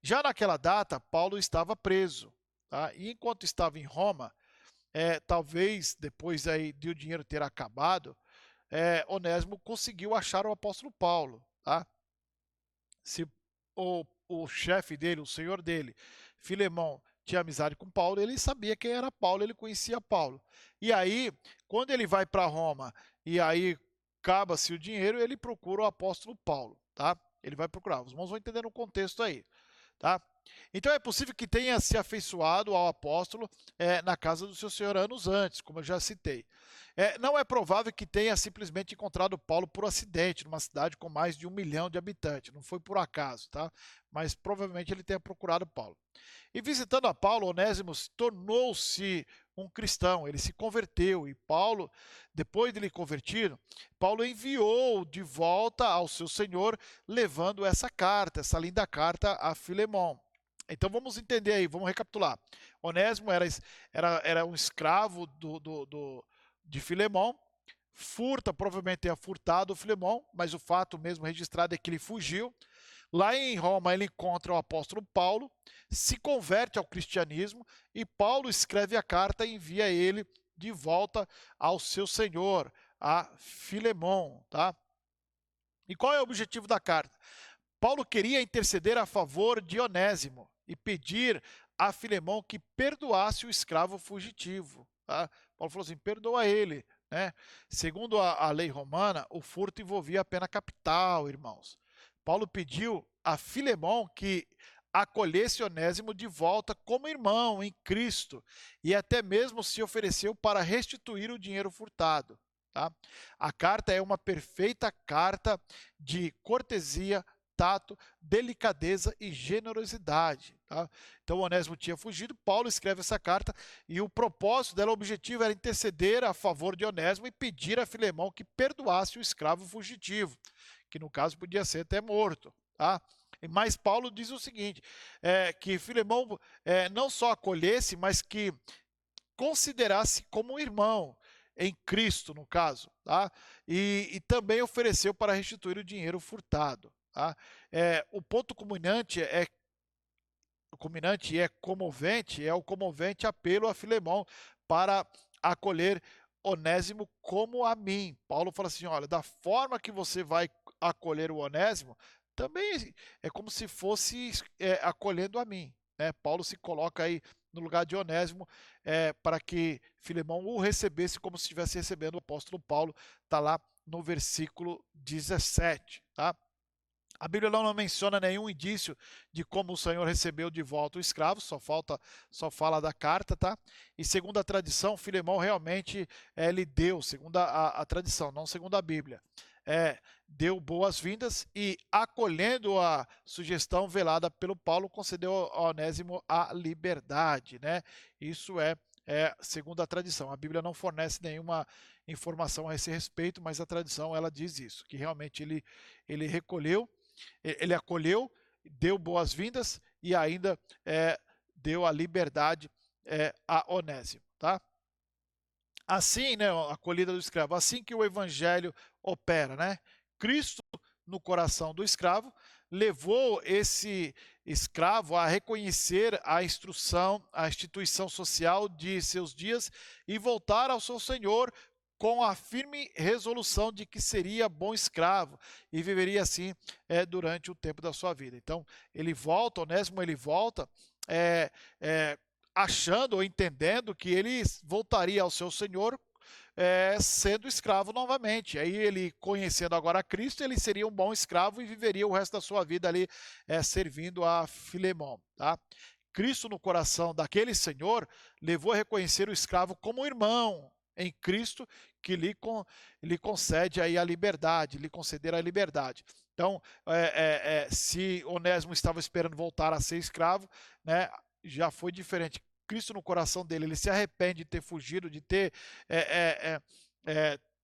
Já naquela data, Paulo estava preso. Tá? E enquanto estava em Roma, talvez depois aí de o dinheiro ter acabado, Onésimo conseguiu achar o apóstolo Paulo. Tá? Se o chefe dele, o senhor dele, Filemão, tinha amizade com Paulo, ele sabia quem era Paulo, ele conhecia Paulo. E aí, quando ele vai para Roma e aí acaba-se o dinheiro, ele procura o apóstolo Paulo, tá? Ele vai procurar. Os irmãos vão entender no contexto aí, tá? Então é possível que tenha se afeiçoado ao apóstolo na casa do seu senhor anos antes, como eu já citei. Não é provável que tenha simplesmente encontrado Paulo por acidente, numa cidade com mais de 1 milhão de habitantes. Não foi por acaso, tá? Mas provavelmente ele tenha procurado Paulo. E visitando a Paulo, Onésimo tornou-se um cristão, ele se converteu. E Paulo, depois de ele convertido, Paulo enviou de volta ao seu senhor, levando essa carta, essa linda carta a Filemão. Então vamos entender aí, vamos recapitular. Onésimo era um escravo de Filemão, provavelmente tenha furtado o Filemão, mas o fato mesmo registrado é que ele fugiu. Lá em Roma ele encontra o apóstolo Paulo, se converte ao cristianismo e Paulo escreve a carta e envia ele de volta ao seu senhor, a Filemão. Tá? E qual é o objetivo da carta? Paulo queria interceder a favor de Onésimo e pedir a Filemão que perdoasse o escravo fugitivo. Tá? Paulo falou assim, perdoa ele. Né? Segundo a lei romana, o furto envolvia a pena capital, irmãos. Paulo pediu a Filemão que acolhesse Onésimo de volta como irmão em Cristo e até mesmo se ofereceu para restituir o dinheiro furtado. Tá? A carta é uma perfeita carta de cortesia, tato, delicadeza e generosidade. Tá? Então Onésimo tinha fugido, Paulo escreve essa carta e o propósito dela, o objetivo era interceder a favor de Onésimo e pedir a Filemão que perdoasse o escravo fugitivo, que no caso podia ser até morto. Tá? Mas Paulo diz o seguinte, que Filemão não só acolhesse, mas que considerasse como um irmão, em Cristo, no caso, tá? E também ofereceu para restituir o dinheiro furtado. Tá? O ponto culminante é o comovente apelo a Filemão para acolher Onésimo como a mim. Paulo fala assim, olha, da forma que você vai acolher o Onésimo, também é como se fosse acolhendo a mim. Né? Paulo se coloca aí no lugar de Onésimo, para que Filemão o recebesse como se estivesse recebendo o apóstolo Paulo, está lá no versículo 17. Tá? A Bíblia não menciona nenhum indício de como o Senhor recebeu de volta o escravo, só fala da carta, tá? E segundo a tradição, Filemão realmente lhe deu, segundo a tradição, não segundo a Bíblia, deu boas-vindas e, acolhendo a sugestão velada pelo Paulo, concedeu a Onésimo a liberdade, né? Isso é segundo a tradição. A Bíblia não fornece nenhuma informação a esse respeito, mas a tradição ela diz isso, que realmente ele recolheu, ele acolheu, deu boas-vindas e ainda deu a liberdade a Onésimo, tá? Assim, né, a acolhida do escravo, assim que o evangelho opera, né? Cristo no coração do escravo levou esse escravo a reconhecer a instrução, a instituição social de seus dias e voltar ao seu senhor com a firme resolução de que seria bom escravo e viveria assim durante o tempo da sua vida. Então, ele volta, Onésimo, ele volta é, é, achando ou entendendo que ele voltaria ao seu senhor sendo escravo novamente. Aí ele, conhecendo agora Cristo, ele seria um bom escravo e viveria o resto da sua vida ali servindo a Filemão, tá? Cristo no coração daquele senhor levou a reconhecer o escravo como irmão em Cristo, que lhe concede aí a liberdade, lhe conceder a liberdade. Então, se Onésimo estava esperando voltar a ser escravo, né, já foi diferente. Cristo no coração dele, ele se arrepende de ter fugido, de ter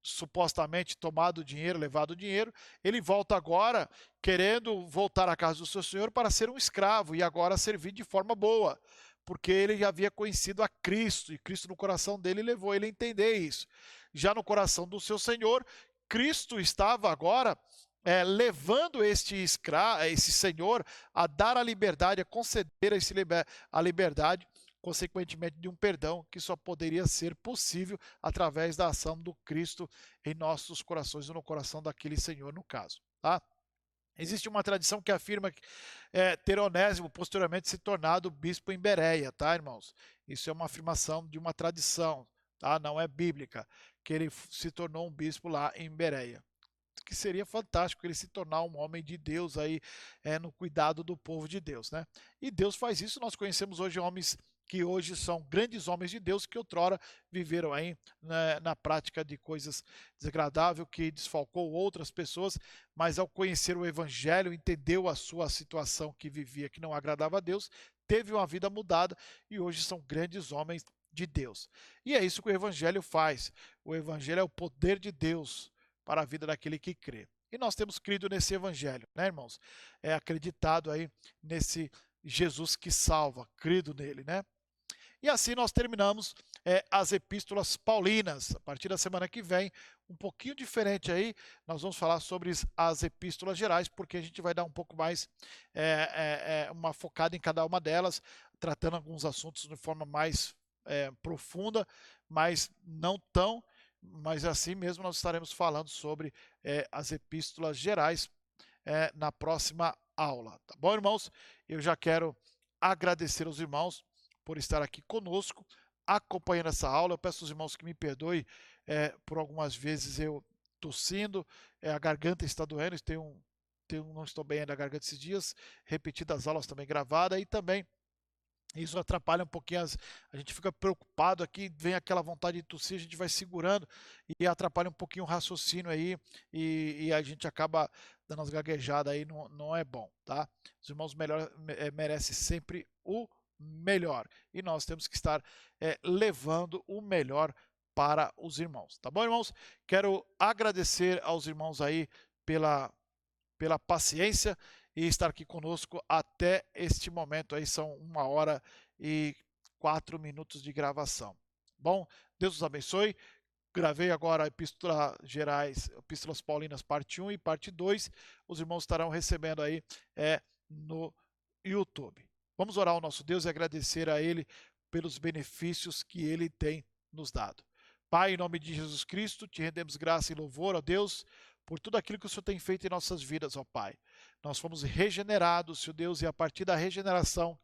supostamente tomado o dinheiro, levado o dinheiro. Ele volta agora querendo voltar à casa do seu senhor para ser um escravo e agora servir de forma boa, porque ele já havia conhecido a Cristo e Cristo no coração dele levou ele a entender isso. Já no coração do seu senhor, Cristo estava agora levando esse senhor a dar a liberdade, a conceder a liberdade, consequentemente de um perdão que só poderia ser possível através da ação do Cristo em nossos corações, ou no coração daquele senhor no caso, tá? Existe uma tradição que afirma que ter Onésimo posteriormente se tornado bispo em Bereia, tá, irmãos? Isso é uma afirmação de uma tradição, tá? Não é bíblica, que ele se tornou um bispo lá em Bereia. Que seria fantástico ele se tornar um homem de Deus aí no cuidado do povo de Deus, né? E Deus faz isso. Nós conhecemos hoje homens que hoje são grandes homens de Deus que outrora viveram aí na prática de coisas desagradáveis, que desfalcou outras pessoas, mas ao conhecer o Evangelho, entendeu a sua situação que vivia, que não agradava a Deus, teve uma vida mudada e hoje são grandes homens de Deus. E é isso que o Evangelho faz. O Evangelho é o poder de Deus para a vida daquele que crê. E nós temos crido nesse evangelho, né, irmãos? Acreditado aí nesse Jesus que salva, crido nele, né? E assim nós terminamos as epístolas paulinas. A partir da semana que vem, um pouquinho diferente aí, nós vamos falar sobre as epístolas gerais, porque a gente vai dar um pouco mais uma focada em cada uma delas, tratando alguns assuntos de forma mais profunda, mas não tão, mas assim mesmo nós estaremos falando sobre as epístolas gerais na próxima aula, tá bom, irmãos? Eu já quero agradecer aos irmãos por estar aqui conosco, acompanhando essa aula. Eu peço aos irmãos que me perdoem por algumas vezes eu tossindo, a garganta está doendo, não estou bem ainda da garganta esses dias, repetidas aulas também gravadas e também isso atrapalha um pouquinho, a gente fica preocupado aqui, vem aquela vontade de tossir, a gente vai segurando e atrapalha um pouquinho o raciocínio aí e a gente acaba dando as gaguejadas aí, não é bom, tá? Os irmãos merecem sempre o melhor e nós temos que estar levando o melhor para os irmãos, tá bom, irmãos? Quero agradecer aos irmãos aí pela paciência e estar aqui conosco até este momento. Aí são 1h04 de gravação. Bom, Deus os abençoe. Gravei agora Epístolas Paulinas parte 1 e parte 2. Os irmãos estarão recebendo aí no YouTube. Vamos orar ao nosso Deus e agradecer a Ele pelos benefícios que Ele tem nos dado. Pai, em nome de Jesus Cristo, te rendemos graça e louvor, ó Deus, por tudo aquilo que o Senhor tem feito em nossas vidas, ó Pai. Nós fomos regenerados, Senhor Deus, e a partir da regeneração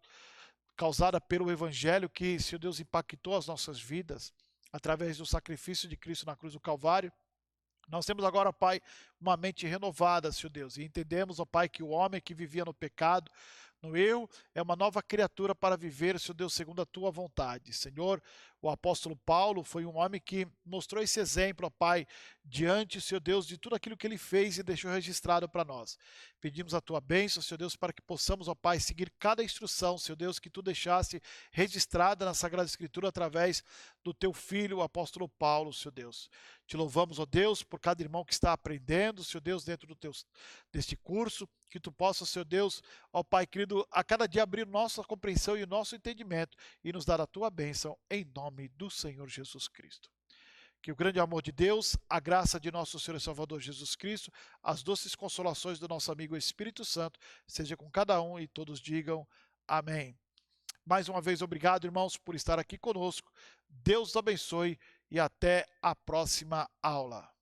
causada pelo Evangelho que, Senhor Deus, impactou as nossas vidas, através do sacrifício de Cristo na cruz do Calvário, nós temos agora, Pai, uma mente renovada, Senhor Deus, e entendemos, ó Pai, que o homem que vivia no pecado, no erro, é uma nova criatura para viver, Senhor Deus, segundo a Tua vontade. Senhor, O apóstolo Paulo foi um homem que mostrou esse exemplo, ó Pai, diante, Senhor Deus, de tudo aquilo que ele fez e deixou registrado para nós. Pedimos a tua bênção, Senhor Deus, para que possamos, ó Pai, seguir cada instrução, Senhor Deus, que tu deixaste registrada na Sagrada Escritura através do teu filho, o apóstolo Paulo, Senhor Deus. Te louvamos, ó Deus, por cada irmão que está aprendendo, Senhor Deus, dentro deste curso, que tu possa, Senhor Deus, ó Pai querido, a cada dia abrir nossa compreensão e o nosso entendimento e nos dar a tua bênção, em nome do Senhor Jesus Cristo. Que o grande amor de Deus, a graça de nosso Senhor e Salvador Jesus Cristo, as doces consolações do nosso amigo Espírito Santo, seja com cada um e todos digam amém. Mais uma vez, obrigado, irmãos, por estar aqui conosco. Deus os abençoe e até a próxima aula.